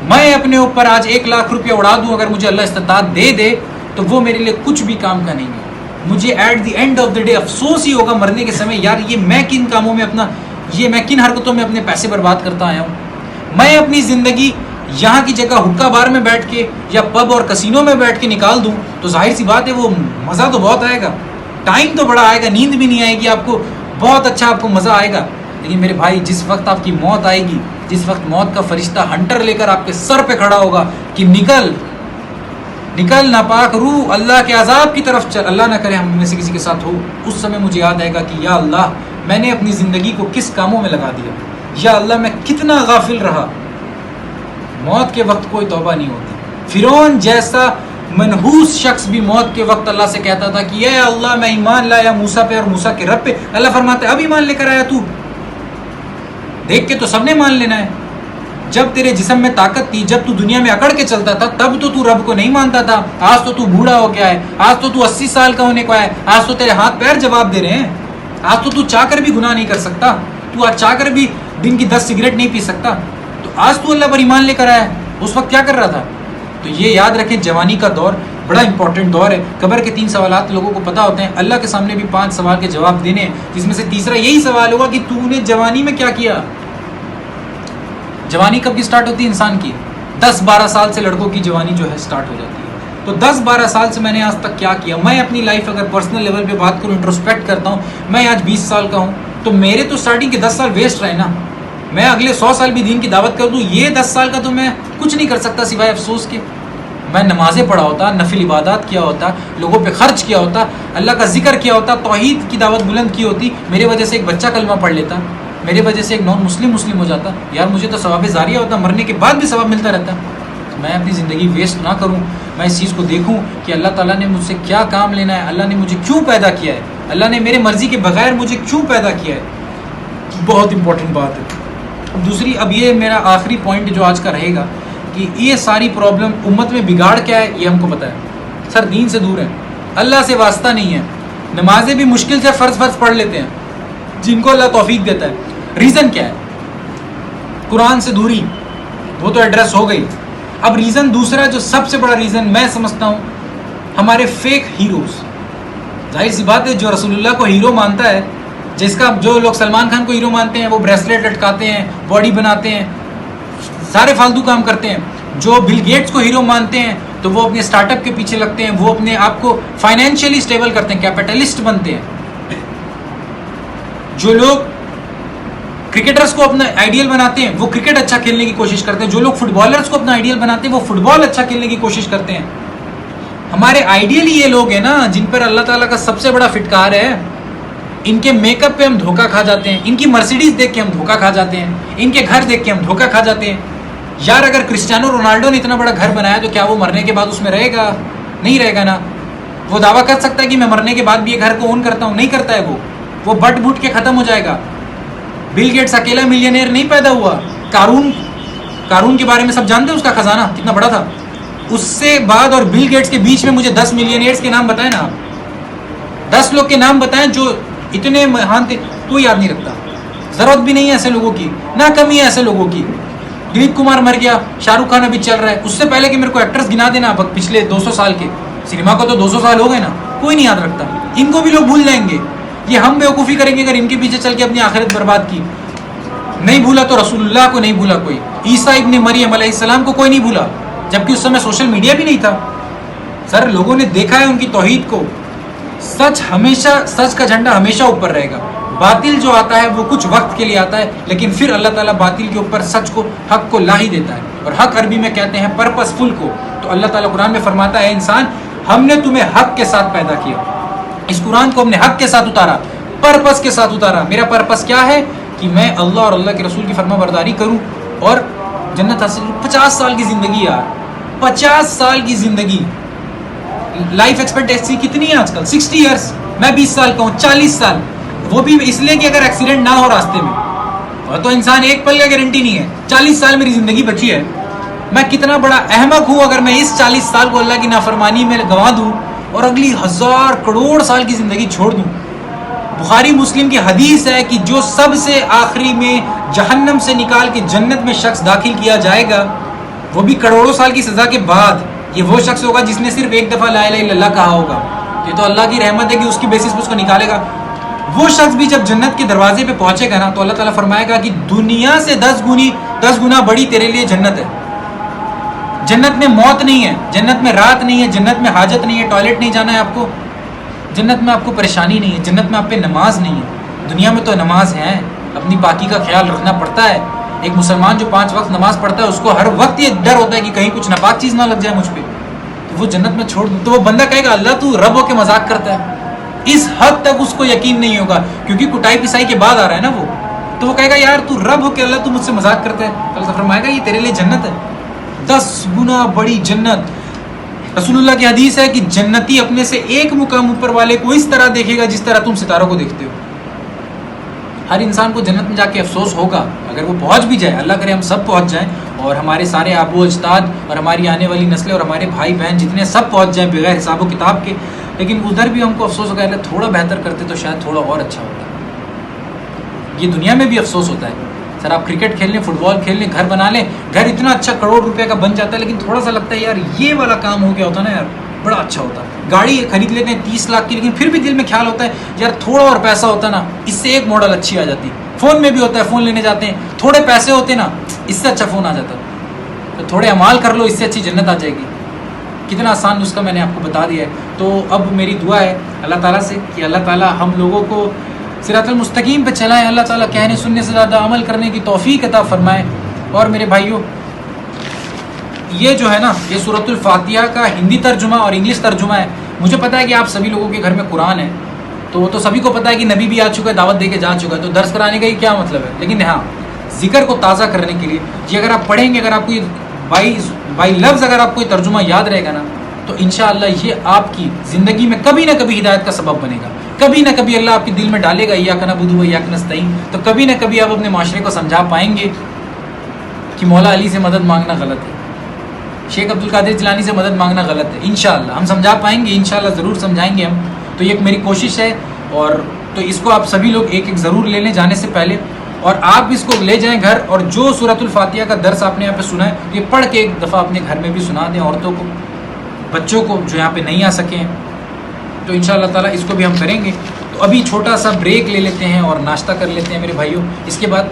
میں اپنے اوپر آج 1 لاکھ روپیہ اڑا دوں, اگر مجھے اللہ استطاعت دے دے تو وہ میرے لیے کچھ بھی کام کا نہیں ہے. مجھے at the end of the day افسوس ہی ہوگا مرنے کے سمے, یار یہ میں کن کاموں میں اپنا, یہ میں کن حرکتوں میں اپنے پیسے برباد کرتا آیا ہوں. میں اپنی زندگی یہاں کی جگہ حکا بار میں بیٹھ کے یا پب اور کسینوں میں بیٹھ کے نکال دوں تو ظاہر سی بات ہے وہ مزہ تو بہت آئے گا, ٹائم تو بڑا آئے گا, نیند بھی نہیں آئے گی آپ کو, بہت اچھا آپ کو مزہ آئے گا. لیکن میرے بھائی جس وقت آپ کی موت آئے گی, جس وقت موت کا فرشتہ ہنٹر لے کر آپ کے سر پہ کھڑا ہوگا کہ نکل نکل ناپاک روح اللہ کے عذاب کی طرف چل, اللہ نہ کرے ہم میں سے کسی کے ساتھ ہو, اس سمے مجھے یاد آئے گا کہ یا اللہ میں نے اپنی زندگی کو کس کاموں میں لگا دیا, یا اللہ میں کتنا غافل رہا. موت کے وقت کوئی توبہ نہیں ہوتی. فرعون جیسا منحوس شخص بھی موت کے وقت اللہ سے کہتا تھا کہ اے اللہ میں ایمان لایا موسیٰ پہ اور موسیٰ کے رب پہ. اللہ فرماتا ہے اب ایمان لے کر آیا تو, دیکھ کے تو سب نے مان لینا ہے. جب تیرے جسم میں طاقت تھی, جب تو دنیا میں اکڑ کے چلتا تھا, تب تو رب کو نہیں مانتا تھا. آج تو بوڑھا ہو گیا ہے, آج تو 80 سال کا ہونے کو ہے, آج تو تیرے ہاتھ پیر جواب دے رہے ہیں, آج تو چاہ کر بھی گناہ نہیں کر سکتا, تو آج چاہ کر بھی دن کی 10 سگریٹ نہیں پی سکتا, تو آج تو اللہ پر ایمان لے کر آیا ہے. اس وقت کیا کر رہا تھا؟ تو یہ یاد رکھیں جوانی کا دور بڑا امپورٹنٹ دور ہے. قبر کے 3 سوالات لوگوں کو پتہ ہوتے ہیں, اللہ کے سامنے بھی 5 سوال کے جواب دینے ہیں, جس میں سے تیسرا یہی سوال ہوگا کہ تو نے جوانی میں کیا کیا. جوانی کب کی سٹارٹ ہوتی ہے انسان کی؟ 10-12 سال سے لڑکوں کی جوانی جو ہے سٹارٹ ہو جاتی ہے. تو 10-12 سال سے میں نے آج تک کیا کیا. میں اپنی لائف اگر پرسنل لیول پہ بات کروں, انٹروسپیکٹ کرتا ہوں, میں آج 20 سال کا ہوں, تو میرے تو سٹارٹنگ کے 10 سال ویسٹ رہے نا. میں اگلے 100 سال بھی دین کی دعوت کر دوں, یہ 10 سال کا تو میں کچھ نہیں کر سکتا سوائے افسوس کے. میں نمازیں پڑھا ہوتا, نفل عبادات کیا ہوتا, لوگوں پہ خرچ کیا ہوتا, اللہ کا ذکر کیا ہوتا, توحید کی دعوت بلند کی ہوتی, میرے وجہ سے ایک بچہ کلمہ پڑھ لیتا, میرے وجہ سے ایک نان مسلم ہو جاتا, یار مجھے تو ثواب جاریہ ہوتا, مرنے کے بعد بھی ثواب ملتا رہتا. میں اپنی زندگی ویسٹ نہ کروں, میں اس چیز کو دیکھوں کہ اللہ تعالیٰ نے مجھ سے کیا کام لینا ہے, اللہ نے مجھے کیوں پیدا کیا ہے, اللہ نے میرے مرضی کے بغیر مجھے کیوں پیدا کیا ہے. بہت امپورٹنٹ بات ہے. دوسری, اب یہ میرا آخری پوائنٹ جو آج کا رہے گا کہ یہ ساری پرابلم امت میں بگاڑ کیا ہے یہ ہم کو پتہ ہے. سر دین سے دور ہیں, اللہ سے واسطہ نہیں ہے, نمازیں بھی مشکل سے فرض پڑھ لیتے ہیں جن کو اللہ توفیق دیتا ہے. ریزن کیا ہے؟ قرآن سے دوری وہ تو ایڈریس ہو گئی. اب ریزن دوسرا جو سب سے بڑا ریزن میں سمجھتا ہوں، ہمارے فیک ہیروز. ظاہر سی بات ہے جو رسول اللہ کو ہیرو مانتا ہے، جس کا جو لوگ سلمان خان کو ہیرو مانتے ہیں وہ بریسلیٹ لٹکاتے ہیں، باڈی بناتے ہیں، سارے فالتو کام کرتے ہیں. جو بل گیٹس کو ہیرو مانتے ہیں تو وہ اپنے اسٹارٹ اپ کے پیچھے لگتے ہیں، وہ اپنے آپ کو فائنینشلی اسٹیبل کرتے ہیں، کیپٹلسٹ بنتے ہیں. جو لوگ کرکٹرز کو اپنا آئیڈیل بناتے ہیں وہ کرکٹ اچھا کھیلنے کی کوشش کرتے ہیں. جو لوگ فٹ بالرز کو اپنا آئیڈیل بناتے ہیں وہ فٹ بال اچھا کھیلنے کی کوشش کرتے ہیں. ہمارے آئیڈیل ہی یہ لوگ ہیں نا جن پر اللہ تعالیٰ کا سب سے بڑا فٹکار ہے. ان کے میک اپ پہ ہم دھوکہ کھا جاتے ہیں، ان کی مرسیڈیز دیکھ کے ہم دھوکہ کھا جاتے ہیں، ان کے گھر دیکھ کے ہم دھوکہ کھا جاتے ہیں. یار اگر کرسٹیانو رونالڈو نے اتنا بڑا گھر بنایا تو کیا وہ مرنے کے بعد اس میں رہے گا؟ نہیں رہے گا نا. وہ دعویٰ کر سکتا ہے کہ میں مرنے کے بعد بھی یہ گھر کو اون کرتا ہوں؟ نہیں کرتا ہے. وہ بٹ بوٹ کے ختم ہو جائے گا. بل گیٹس اکیلا ملینئر نہیں پیدا ہوا. قارون کے بارے میں سب جانتے ہیں، اس کا خزانہ کتنا بڑا تھا. اس سے بعد اور بل گیٹس کے بیچ میں مجھے 10 ملینئرز کے نام بتائیں نا آپ. 10 لوگ کے نام بتائیں جو اتنے مہان تھے. کوئی یاد نہیں رکھتا. ضرورت بھی نہیں ہے ایسے لوگوں کی، نہ کمی ہے ایسے لوگوں کی. دلیپ کمار مر گیا، شاہ رخ خان ابھی چل رہا ہے. اس سے پہلے کہ میرے کو ایکٹرز گنا دینا پچھلے 200 سال کے. سنیما کو تو 200 سال ہو گئے نا، کوئی نہیں یاد رکھتا. ان کو بھی لوگ بھول جائیں گے. یہ ہم بیوقوفی کریں گے اگر ان کے پیچھے چل کے اپنی آخرت برباد کی. نہیں بھولا تو رسول اللہ کو نہیں بھولا کوئی. عیسیٰ ابن مریم علیہ السلام کو کوئی نہیں بھولا، جبکہ اس سمے سوشل میڈیا بھی نہیں تھا. سر لوگوں نے دیکھا ہے ان کی توحید کو. سچ کا جھنڈا ہمیشہ اوپر رہے گا. باطل جو آتا ہے وہ کچھ وقت کے لیے آتا ہے، لیکن پھر اللہ تعالیٰ باطل کے اوپر سچ کو، حق کو لا ہی دیتا ہے. اور حق عربی میں کہتے ہیں پرپس فل کو. تو اللہ تعالیٰ قرآن میں فرماتا ہے انسان ہم نے تمہیں حق کے ساتھ پیدا کیا. اس قرآن کو ہم نے حق کے ساتھ اتارا، پرپس کے ساتھ اتارا. میرا پرپس کیا ہے کہ میں اللہ اور اللہ کے رسول کی فرما برداری کروں اور جنت حاصل کروں. 50 سال کی زندگی یار، 50 سال کی زندگی. لائف ایکسپیکٹینسی کتنی ہے آج کل؟ 60 ایئرس. میں 20 سال کا ہوں، 40 سال. وہ بھی اس لیے کہ اگر ایکسیڈنٹ نہ ہو راستے میں، اور تو انسان ایک پل کا گارنٹی نہیں ہے. 40 سال میری زندگی بچی ہے. میں کتنا بڑا احمق ہوں اگر میں اس 40 سال کو اللہ کی نافرمانی میں گنوا دوں اور اگلی 1000 کروڑ سال کی زندگی چھوڑ دوں. بخاری مسلم کی حدیث ہے کہ جو سب سے آخری میں جہنم سے نکال کے جنت میں شخص داخل کیا جائے گا، وہ بھی کروڑوں سال کی سزا کے بعد، یہ وہ شخص ہوگا جس نے صرف ایک دفعہ لا الہ الا اللہ کہا ہوگا. یہ تو اللہ کی رحمت ہے کہ اس کی بیسس پہ اس کو نکالے گا. وہ شخص بھی جب جنت کے دروازے پہ پہنچے گا نا تو اللہ تعالیٰ فرمائے گا کہ دنیا سے 10 گنا بڑی تیرے لیے جنت ہے. جنت میں موت نہیں ہے، جنت میں رات نہیں ہے، جنت میں حاجت نہیں ہے، ٹوائلٹ نہیں جانا ہے آپ کو، جنت میں آپ کو پریشانی نہیں ہے، جنت میں آپ پہ نماز نہیں ہے. دنیا میں تو نماز ہے، اپنی پاکی کا خیال رکھنا پڑتا ہے. ایک مسلمان جو 5 وقت نماز پڑھتا ہے اس کو ہر وقت یہ ڈر ہوتا ہے کہ کہیں کچھ ناپاک چیز نہ لگ جائے مجھ پہ. تو وہ جنت میں چھوڑ دوں تو وہ بندہ کہے گا اللہ تو رب ہو کے مذاق کرتا ہے. اس حد تک اس کو یقین نہیں ہوگا کیونکہ کٹائی پسائی کے بعد آ رہا ہے نا وہ. تو وہ کہے گا یار تو رب ہو کے اللہ تو مجھ سے مذاق کرتا ہے. اللہ فرمائے گا یہ تیرے لیے جنت ہے، 10 گنا بڑی جنت. رسول اللہ کی حدیث ہے کہ جنتی اپنے سے ایک مقام اوپر والے کو اس طرح دیکھے گا جس طرح تم ستاروں کو دیکھتے ہو. ہر انسان کو جنت میں جا کے افسوس ہوگا اگر وہ پہنچ بھی جائے. اللہ کرے ہم سب پہنچ جائیں اور ہمارے سارے آبو اجداد اور ہماری آنے والی نسلیں اور ہمارے بھائی بہن جتنے سب پہنچ جائیں بغیر حساب و کتاب کے. لیکن ادھر بھی ہم کو افسوس ہوگا اللہ تھوڑا بہتر کرتے تو شاید تھوڑا اور اچھا ہوتا. یہ دنیا میں بھی افسوس ہوتا ہے. سر آپ کرکٹ کھیل لیں، فٹ بال کھیل لیں، گھر بنا لیں، گھر اتنا اچھا کروڑ روپے کا بن جاتا ہے لیکن تھوڑا سا لگتا ہے یار یہ والا کام ہو گیا ہوتا نا یار بڑا اچھا ہوتا. گاڑی خرید لیتے ہیں 30 لاکھ کی لیکن پھر بھی دل میں خیال ہوتا ہے یار تھوڑا اور پیسہ ہوتا نا اس سے ایک ماڈل اچھی آ جاتی. فون میں بھی ہوتا ہے، فون لینے جاتے ہیں تھوڑے پیسے ہوتے نا اس سے اچھا فون آ جاتا. تو تھوڑے اعمال کر لو اس سے اچھی جنت آ جائے گی. کتنا آسان نسخہ میں نے آپ کو بتا دیا ہے. تو اب میری دعا ہے اللہ تعالیٰ سے کہ اللہ تعالیٰ ہم لوگوں کو صراط المستقیم پہ چلائے. اللہ تعالیٰ کہنے سننے سے زیادہ عمل کرنے کی توفیق عطا فرمائے. اور میرے بھائیوں یہ جو ہے نا یہ سورۃ الفاتحہ کا ہندی ترجمہ اور انگلش ترجمہ ہے. مجھے پتا ہے کہ آپ سبھی لوگوں کے گھر میں قرآن ہے تو وہ تو سبھی کو پتا ہے کہ نبی بھی آ چکا ہے، دعوت دے کے جا چکا ہے، تو درس کرانے کا ہی کیا مطلب ہے. لیکن ہاں ذکر کو تازہ کرنے کے لیے یہ اگر آپ پڑھیں گے، اگر آپ کو بائی لفظ اگر آپ کو یہ ترجمہ یاد رہے گا نا تو انشاءاللہ یہ آپ کی زندگی میں کبھی نہ کبھی ہدایت کا سبب بنے گا. کبھی نہ کبھی اللہ آپ کے دل میں ڈالے گا ایاک نعبد و ایاک نستعین. تو کبھی نہ کبھی آپ اپنے معاشرے کو سمجھا پائیں گے کہ مولا علی سے مدد مانگنا غلط ہے، شیخ عبد القادر جیلانی سے مدد مانگنا غلط ہے. انشاءاللہ ہم سمجھا پائیں گے، انشاءاللہ ضرور سمجھائیں گے ہم. تو یہ ایک میری کوشش ہے اور تو اس کو آپ سبھی لوگ ایک ایک ضرور لے لیں جانے سے پہلے. اور آپ اس کو لے جائیں گھر، اور جو سورۃ الفاتحہ کا درس آپ نے یہاں پہ سنا ہے یہ پڑھ کے ایک دفعہ اپنے گھر میں بھی سنا دیں عورتوں کو، بچوں کو جو یہاں پہ نہیں آ سکیں، تو انشاءاللہ تعالیٰ اس کو بھی ہم کریں گے۔ تو ابھی چھوٹا سا بریک لے لیتے ہیں اور ناشتہ کر لیتے ہیں میرے بھائیوں، اس کے بعد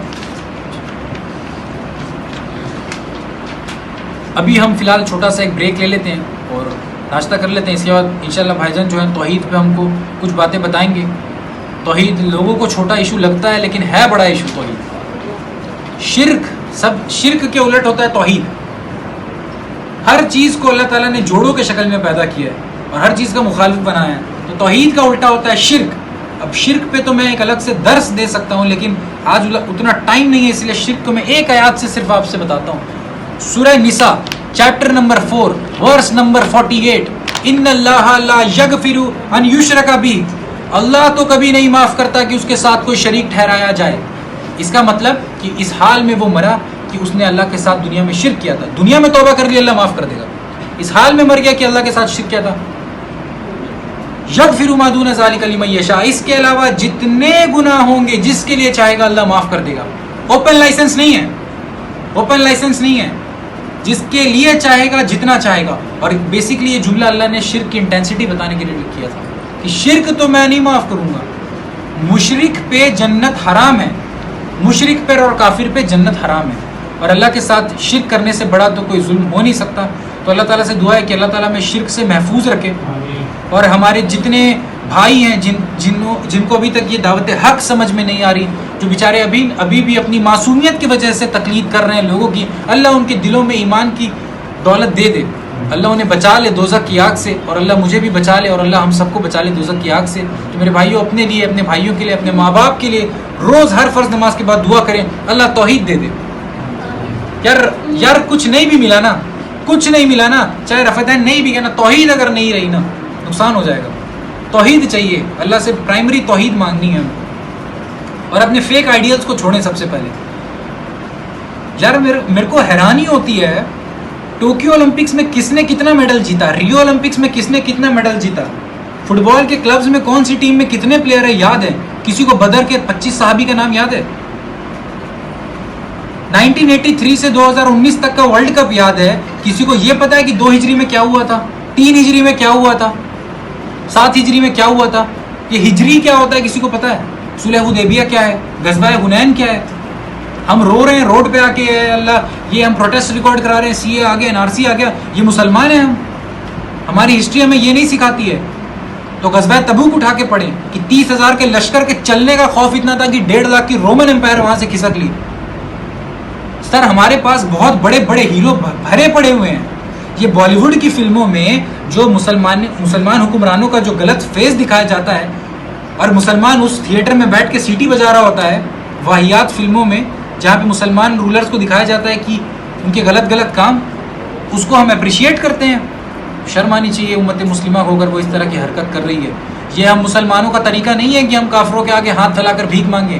ابھی ہم فی الحال چھوٹا سا ایک بریک لے لیتے ہیں اور ناشتہ کر لیتے ہیں، اس کے بعد انشاءاللہ بھائی جان جو ہے توحید پہ ہم کو کچھ باتیں بتائیں گے۔ توحید لوگوں کو چھوٹا ایشو لگتا ہے لیکن ہے بڑا ایشو توحید۔ شرک کے الٹ ہوتا ہے توحید۔ ہر چیز کو اللہ تعالیٰ نے جوڑوں کے شکل میں پیدا کیا ہے اور ہر چیز کا مخالف بنایا ہے، تو توحید کا الٹا ہوتا ہے شرک۔ اب شرک پہ تو میں ایک الگ سے درس دے سکتا ہوں لیکن آج اتنا ٹائم نہیں ہے، اس لیے شرک کو میں ایک آیات سے صرف آپ سے بتاتا ہوں۔ سورہ نساء چیپٹر نمبر 4 ورس نمبر 48، ان اللہ لا یغفر ان یشرک بہ، اللہ تو کبھی نہیں معاف کرتا کہ اس کے ساتھ کوئی شریک ٹھہرایا جائے۔ اس کا مطلب کہ اس حال میں وہ مرا کہ اس نے اللہ کے ساتھ دنیا میں شرک کیا تھا، دنیا میں توبہ کر لی اللہ معاف کر دے گا، اس حال میں مر گیا کہ اللہ کے ساتھ شرک کیا تھا۔ یغفر ما دون ذلک لمن یشاء، اس کے علاوہ جتنے گناہ ہوں گے جس کے لیے چاہے گا اللہ معاف کر دے گا۔ اوپن لائسنس نہیں ہے، اوپن لائسنس نہیں ہے، جس کے لیے چاہے گا جتنا چاہے گا۔ اور بیسیکلی یہ جملہ اللہ نے شرک کی انٹینسٹی بتانے کے لیے کیا تھا کہ شرک تو میں نہیں معاف کروں گا، مشرک پہ جنت حرام ہے، مشرک پر اور کافر پہ جنت حرام ہے، اور اللہ کے ساتھ شرک کرنے سے بڑا تو کوئی ظلم ہو نہیں سکتا۔ تو اللہ تعالیٰ سے دعا ہے کہ اللہ تعالیٰ میں شرک سے محفوظ رکھے، اور ہمارے جتنے بھائی ہیں جن کو ابھی تک یہ دعوت حق سمجھ میں نہیں آ رہی، جو بیچارے ابھی بھی اپنی معصومیت کی وجہ سے تقلید کر رہے ہیں لوگوں کی، اللہ ان کے دلوں میں ایمان کی دولت دے دے، اللہ انہیں بچا لے دوزخ کی آگ سے، اور اللہ مجھے بھی بچا لے، اور اللہ ہم سب کو بچا لے دوزخ کی آگ سے۔ تو میرے بھائیوں اپنے لیے، اپنے بھائیوں کے لیے، اپنے ماں باپ کے لیے روز ہر فرض نماز کے بعد دعا کریں اللہ توحید دے دے۔ یار کچھ نہیں بھی ملا نا، کچھ نہیں ملا نا، چاہے رفعتین نہیں بھی گیا نا، توحید اگر نہیں رہی نا نقصان ہو جائے گا۔ توحید چاہیے، اللہ سے پرائمری توحید مانگنی ہے، اور اپنے فیک آئیڈیلز کو چھوڑیں سب سے پہلے۔ یار میرے کو حیرانی ہوتی ہے ٹوکیو اولمپکس میں کس نے کتنا میڈل جیتا، ریو اولمپکس میں کس نے کتنا میڈل جیتا، فٹ بال کے کلبز میں کون سی ٹیم میں کتنے پلیئر ہیں یاد ہے؟ کسی کو بدر کے 25 صحابی کا نام یاد ہے؟ 1983 سے 2019 تک کا ورلڈ کپ یاد ہے؟ کسی کو یہ پتا ہے کہ 2 ہجری میں کیا ہوا تھا، 3 ہجری میں کیا ہوا تھا، 7 ہجری میں کیا ہوا تھا؟ یہ ہجری کیا ہوتا ہے کسی کو پتا ہے؟ صلح حدیبیہ کیا ہے؟ غزوہ حنین کیا ہے؟ ہم رو رہے ہیں روڈ پہ آ کے، اللہ یہ ہم پروٹیسٹ ریکارڈ کرا رہے ہیں، سی اے آ گیا، NRC آ گیا، یہ مسلمان ہیں ہم؟ ہماری ہسٹری ہمیں یہ نہیں سکھاتی ہے۔ تو غزوہ تبوک اٹھا کے پڑھیں کہ 30,000 کے لشکر کے چلنے کا خوف اتنا تھا کہ 1.5 لاکھ کی رومن امپائر وہاں سے کھسک لی۔ سر ہمارے پاس بہت بڑے بڑے ہیرو بھرے پڑے ہوئے ہیں۔ یہ بالی ووڈ کی فلموں میں جو مسلمان حکمرانوں کا جو غلط فیس دکھایا جاتا ہے، اور مسلمان اس تھیٹر میں بیٹھ کے سیٹی بجا رہا ہوتا ہے، واہیات فلموں میں جہاں پہ مسلمان رولرز کو دکھایا جاتا ہے کہ ان کے غلط کام، اس کو ہم اپریشیٹ کرتے ہیں۔ شرم آنی چاہیے امت مسلمہ ہو کر وہ اس طرح کی حرکت کر رہی ہے۔ یہ ہم مسلمانوں کا طریقہ نہیں ہے کہ ہم کافروں کے آگے ہاتھ پھیلا کر بھیک مانگیں۔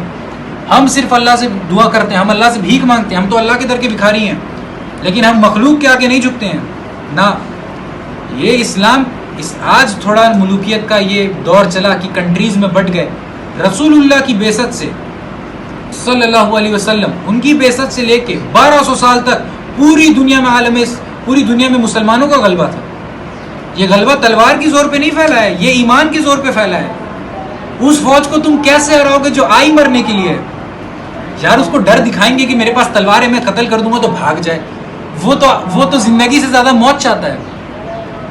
ہم صرف اللہ سے دعا کرتے ہیں، ہم اللہ سے بھیک مانگتے ہیں، ہم تو اللہ کے در کے بھکاری ہیں، لیکن ہم مخلوق کے آگے نہیں جھکتے ہیں نا۔ یہ اسلام آج تھوڑا ملوکیت کا یہ دور چلا کہ کنٹریز میں بٹ گئے۔ رسول اللہ کی بعثت سے صلی اللہ علیہ وسلم، ان کی بعثت سے لے کے 1200 سال تک پوری دنیا میں مسلمانوں کا غلبہ تھا۔ یہ غلبہ تلوار کی زور پہ نہیں پھیلا ہے، یہ ایمان کی زور پہ پھیلا ہے۔ اس فوج کو تم کیسے ہراؤ گے جو آئی مرنے کے لیے ہے؟ یار اس کو ڈر دکھائیں گے کہ میرے پاس تلوار ہے، میں قتل کر دوں گا تو بھاگ جائے، وہ تو زندگی سے زیادہ موت چاہتا ہے۔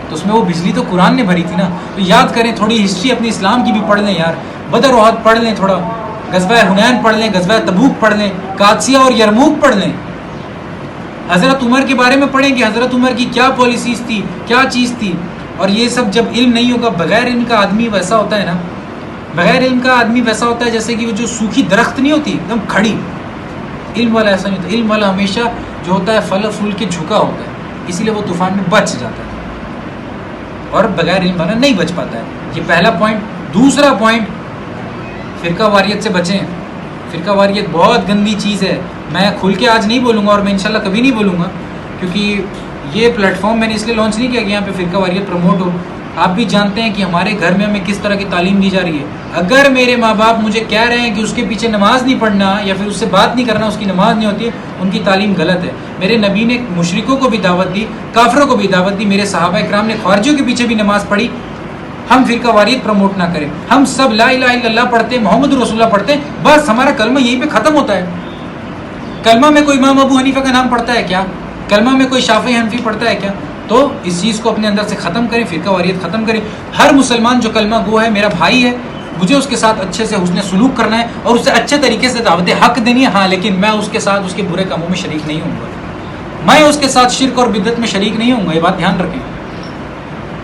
تو اس میں وہ بجلی تو قرآن نے بھری تھی نا۔ تو یاد کریں، تھوڑی ہسٹری اپنی اسلام کی بھی پڑھ لیں یار، بدر احد پڑھ لیں، تھوڑا غزوہ حنین پڑھ لیں، غزوہ تبوک پڑھ لیں، قادسیہ اور یرموک پڑھ لیں، حضرت عمر کے بارے میں پڑھیں کہ حضرت عمر کی کیا پالیسیز تھی، کیا چیز تھی۔ اور یہ سب جب علم نہیں ہوگا، بغیر علم کا آدمی ویسا ہوتا ہے نا، بغیر علم کا آدمی ویسا ہوتا ہے جیسے کہ وہ جو سوکھی درخت نہیں ہوتی ایک دم کھڑی۔ علم والا ایسا نہیں ہوتا، علم والا ہمیشہ جو ہوتا ہے پھل پھول کے جھکا ہوتا ہے، اسی لیے وہ طوفان میں بچ جاتا ہے، اور بغیر علم والا نہیں بچ پاتا ہے۔ یہ پہلا پوائنٹ۔ دوسرا پوائنٹ، فرقہ واریت سے بچیں۔ فرقہ واریت بہت گندی چیز ہے، میں کھل کے آج نہیں بولوں گا، اور میں انشاءاللہ کبھی نہیں بولوں گا، کیونکہ یہ پلیٹ فارم میں نے اس لیے لانچ نہیں کیا کہ یہاں پہ فرقہ واریت پروموٹ ہو۔ آپ بھی جانتے ہیں کہ ہمارے گھر میں ہمیں کس طرح کی تعلیم دی جا رہی ہے. اگر میرے ماں باپ مجھے کہہ رہے ہیں کہ اس کے پیچھے نماز نہیں پڑھنا یا پھر اس سے بات نہیں کرنا، اس کی نماز نہیں ہوتی ہے، ان کی تعلیم غلط ہے. میرے نبی نے مشرکوں کو بھی دعوت دی، کافروں کو بھی دعوت دی، میرے صحابہ اکرام نے خارجیوں کے پیچھے بھی نماز پڑھی. ہم فرقہ واریت پروموٹ نہ کریں، ہم سب لا الہ الا اللہ پڑھتے ہیں، محمد رسول اللہ پڑھتے ہیں، بس ہمارا کلمہ یہیں پہ ختم ہوتا ہے. کلمہ میں کوئی امام ابو حنیفہ کا نام پڑھتا ہے کیا؟ کلمہ میں کوئی شافعی حنفی پڑھتا ہے کیا؟ تو اس چیز کو اپنے اندر سے ختم کریں، فرقہ واریت ختم کریں. ہر مسلمان جو کلمہ گو ہے میرا بھائی ہے، مجھے اس کے ساتھ اچھے سے حسن سلوک کرنا ہے اور اسے اچھے طریقے سے دعوت حق دینی ہے. ہاں لیکن میں اس کے ساتھ اس کے برے کاموں میں شریک نہیں ہوں گا، میں اس کے ساتھ شرک اور بدعت میں شریک نہیں ہوں گا. یہ بات دھیان رکھیں.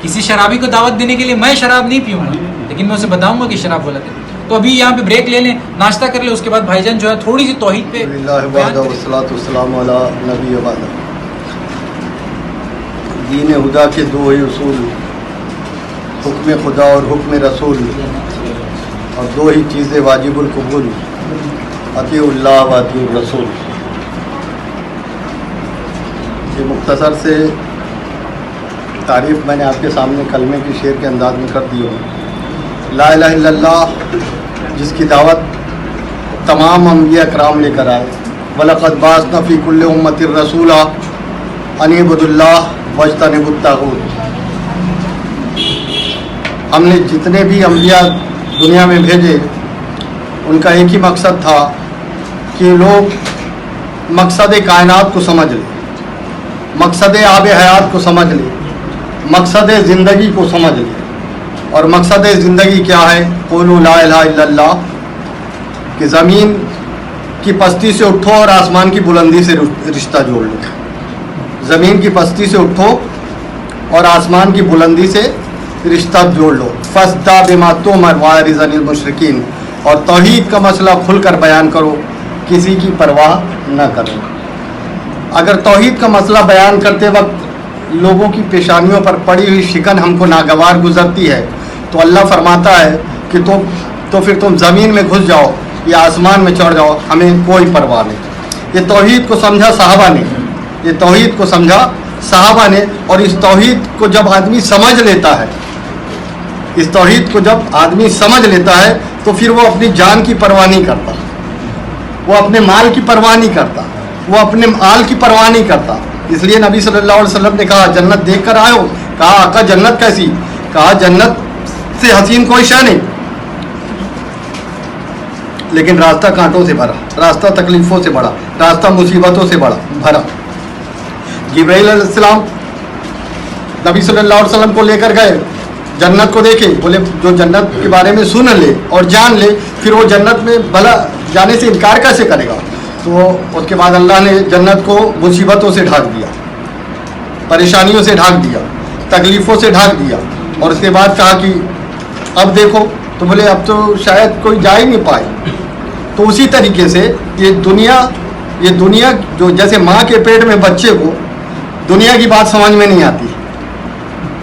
کسی شرابی کو دعوت دینے کے لیے میں شراب نہیں پیوں گا، لیکن میں اسے بتاؤں گا کہ شراب غلط ہے. تو ابھی یہاں پہ بریک لے لیں، ناشتہ کر لیں، اس کے بعد بھائی جان جو ہے تھوڑی سی توحید پہ دین خدا کے دو ہی اصول، حکم خدا اور حکم رسول، اور دو ہی چیزیں واجب القبول، اطیع اللہ و اطیع الرسول. یہ مختصر سے تعریف میں نے آپ کے سامنے کلمے کی شعر کے انداز میں کر دی ہوں. لا الہ الا اللہ جس کی دعوت تمام انبیاء کرام لے کر آئے. وَلَقَدْ بَعَثْنَا فِي كُلِّ أُمَّةٍ رَسُولًا أَنِ اعْبُدُوا اللَّهَ وَاجْتَنِبُوا الطَّاغُوتَ. ہم نے جتنے بھی انبیاء دنیا میں بھیجے ان کا ایک ہی مقصد تھا کہ لوگ مقصد کائنات کو سمجھ لیں، مقصد آب حیات کو سمجھ لیں، مقصد زندگی کو سمجھ لیں. اور مقصد زندگی کیا ہے؟ قولوا لا الہ الا اللہ، کہ زمین کی پستی سے اٹھو اور آسمان کی بلندی سے رشتہ جوڑ لو. زمین کی پستی سے اٹھو اور آسمان کی بلندی سے رشتہ جوڑ لو. فاصدع بما تؤمر واعرض عن المشرکین، اور توحید کا مسئلہ کھل کر بیان کرو، کسی کی پرواہ نہ کرو. اگر توحید کا مسئلہ بیان کرتے وقت لوگوں کی پیشانیوں پر پڑی ہوئی شکن ہم کو ناگوار گزرتی ہے تو اللہ فرماتا ہے کہ تو پھر تم زمین میں گھس جاؤ یا آسمان میں چڑھ جاؤ، ہمیں کوئی پرواہ نہیں. یہ توحید کو سمجھا صحابہ نے، یہ توحید کو سمجھا صحابہ نے. اور اس توحید کو جب آدمی سمجھ لیتا ہے، اس توحید کو جب آدمی سمجھ لیتا ہے تو پھر وہ اپنی جان کی پرواہ نہیں کرتا، وہ اپنے مال کی پرواہ نہیں کرتا، وہ اپنے آل کی پرواہ نہیں کرتا. اس لیے نبی صلی اللہ علیہ وسلم نے کہا جنت دیکھ کر آئے ہو؟ کہا آقا جنت کیسی؟ کہا جنت سے حسین کوئی شے نہیں، لیکن راستہ کانٹوں سے بھرا، راستہ تکلیفوں سے بھرا، راستہ مصیبتوں سے بھرا. جبرائیل علیہ السلام نبی صلی اللہ علیہ وسلم کو لے کر گئے، جنت کو دیکھے، بولے جو جنت کے بارے میں سن لے اور جان لے پھر وہ جنت میں بھلا جانے سے انکار کیسے کرے گا؟ تو اس کے بعد اللہ نے جنت کو مصیبتوں سے ڈھانک دیا، پریشانیوں سے ڈھانک دیا، تکلیفوں سے ڈھانک دیا. اور اس کے بعد کہا کہ اب دیکھو، تو بولے اب تو شاید کوئی جا ہی نہیں پائے. تو اسی طریقے سے یہ دنیا جو جیسے ماں کے پیٹ میں بچے کو دنیا کی بات سمجھ میں نہیں آتی.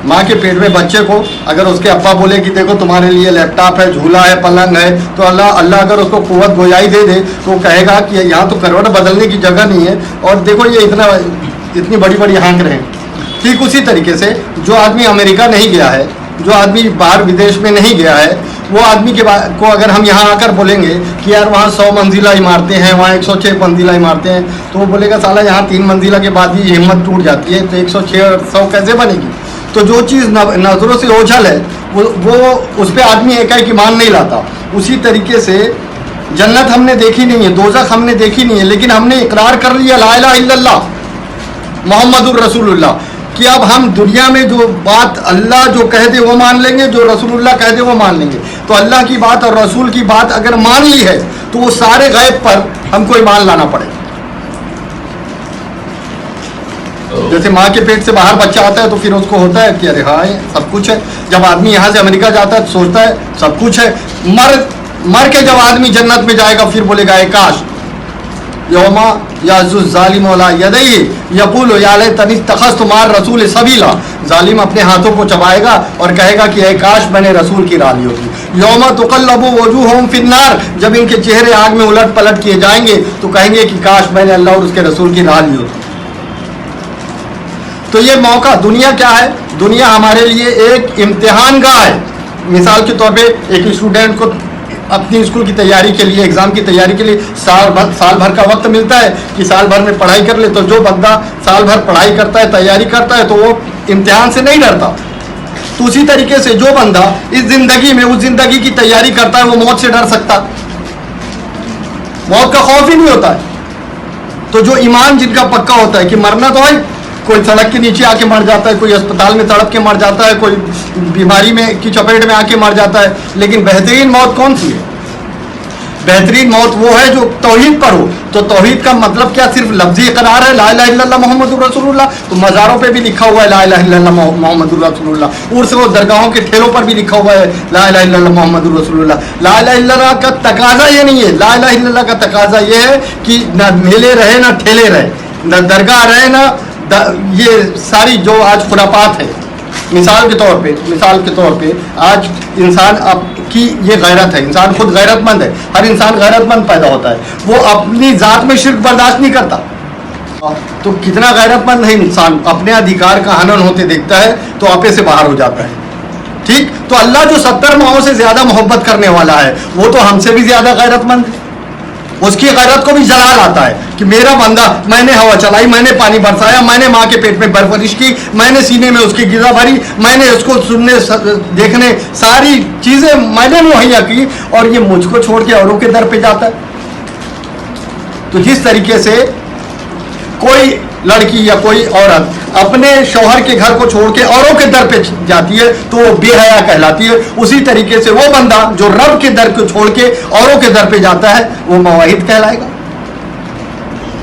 ماں کے پیٹ میں بچے کو اگر اس کے ابا بولے کہ دیکھو تمہارے لیے لیپ ٹاپ ہے، جھولا ہے، پلنگ ہے، تو اللہ اگر اس کو قوت گویائی دے دے تو وہ کہے گا کہ یہاں تو کروٹ بدلنے کی جگہ نہیں ہے، اور دیکھو یہ اتنی بڑی بڑی ہانک رہے. ٹھیک اسی طریقے سے جو آدمی امریکہ نہیں گیا ہے، جو آدمی باہر ودیش میں نہیں گیا ہے، وہ آدمی کو اگر ہم یہاں آ کر بولیں گے کہ یار وہاں 100 منزلہ عمارتیں ہیں، وہاں 106 منزلہ عمارتیں ہیں، تو وہ بولے گا سالہ یہاں 3 منزلہ کے بعد ہی ہمت ٹوٹ جاتی ہے، تو 106 اور 100 کیسے بنے گی؟ تو جو چیز نظروں سے اوجھل ہے وہ اس پہ آدمی ایک ایمان نہیں لاتا. اسی طریقے سے جنت ہم نے دیکھی نہیں ہے، دوزخ ہم نے دیکھی نہیں ہے، لیکن ہم نے اقرار کر لیا لا الہ الا اللہ محمد الرسول اللہ، کہ اب ہم دنیا میں جو بات اللہ جو کہہ دے وہ مان لیں گے، جو رسول اللہ کہہ دے وہ مان لیں گے. تو اللہ کی بات اور رسول کی بات اگر مان لی ہے تو وہ سارے غیب پر ہم کو ایمان لانا پڑے. جیسے ماں کے پیٹ سے باہر بچہ آتا ہے تو پھر اس کو ہوتا ہے کہ ارے ہاں سب کچھ ہے. جب آدمی یہاں سے امریکہ جاتا ہے تو سوچتا ہے سب کچھ ہے. مر کے جب آدمی جنت میں جائے گا پھر بولے گا اے کاش. یوما یعز الظالم علی یدیہ یقول یا لیتنی اتخذت مع الرسول سبیلا. ظالم اپنے ہاتھوں کو چبائے گا اور کہے گا کہ اے کاش میں نے رسول کی راہ لی ہوتی. یوم تقلب وجوہہم فی النار. جب ان کے چہرے آگ میں الٹ پلٹ کیے جائیں گے تو کہیں گے کہ کاش میں نے اللہ اور اس کے رسول کی راہ لی ہوتی. تو یہ موقع دنیا کیا ہے؟ دنیا ہمارے لیے ایک امتحان گاہ ہے. مثال کے طور پہ ایک اسٹوڈنٹ کو اپنی اسکول کی تیاری کے لیے، ایگزام کی تیاری کے لیے سال بھر کا وقت ملتا ہے کہ سال بھر میں پڑھائی کر لے. تو جو بندہ سال بھر پڑھائی کرتا ہے، تیاری کرتا ہے، تو وہ امتحان سے نہیں ڈرتا. تو اسی طریقے سے جو بندہ اس زندگی میں اس زندگی کی تیاری کرتا ہے، وہ موت سے ڈر سکتا؟ موت کا خوف ہی نہیں ہوتا ہے. تو جو ایمان جن کا پکا ہوتا ہے کہ مرنا تو ہے، کوئی سڑک کے نیچے آ کے مر جاتا ہے، کوئی اسپتال میں تڑپ کے مر جاتا ہے، کوئی بیماری میں کی چپیٹ میں آ کے مر جاتا ہے، لیکن بہترین موت کون سی ہے؟ بہترین موت وہ ہے جو توحید پر ہو. تو توحید کا مطلب کیا صرف لفظی اقرار ہے لا الہ الا اللہ محمد رسول اللہ؟ تو مزاروں پہ بھی لکھا ہوا ہے لا الہ الا اللہ محمد رسول اللہ. عرس و درگاہوں کے ٹھیلوں پر بھی لکھا ہوا ہے لا الہ الا اللہ محمد رسول اللہ. لا الہ الا اللہ کا تقاضا یہ نہیں ہے. لا الہ الا اللہ کا تقاضا یہ ہے کہ نہ میلے رہے نہ ٹھیلے رہے، نہ درگاہ رہے نہ یہ ساری جو آج خرافات ہے. مثال کے طور پہ آج انسان کی یہ غیرت ہے، انسان خود غیرت مند ہے. ہر انسان غیرت مند پیدا ہوتا ہے، وہ اپنی ذات میں شرک برداشت نہیں کرتا. تو کتنا غیرت مند ہے انسان، اپنے ادھیکار کا ہنن ہوتے دیکھتا ہے تو آپے سے باہر ہو جاتا ہے. ٹھیک، تو اللہ جو 70 ماہوں سے زیادہ محبت کرنے والا ہے، وہ تو ہم سے بھی زیادہ غیرت مند ہے. اس کی غیرت کو بھی جلال آتا ہے کہ میرا بندہ، میں نے ہوا چلائی، میں نے پانی برسایا، میں نے ماں کے پیٹ میں پرورش کی، میں نے سینے میں اس کی غذا بھری، میں نے اس کو سننے دیکھنے ساری چیزیں میں نے مہیا کی، اور یہ مجھ کو چھوڑ کے اوروں کے در پہ جاتا ہے. تو جس طریقے سے کوئی لڑکی یا کوئی عورت اپنے شوہر کے گھر کو چھوڑ کے اوروں کے در پہ جاتی ہے تو وہ بے حیا کہلاتی ہے. اسی طریقے سے وہ بندہ جو رب کے در کو چھوڑ کے اوروں کے در پہ جاتا ہے وہ موحد کہلائے گا.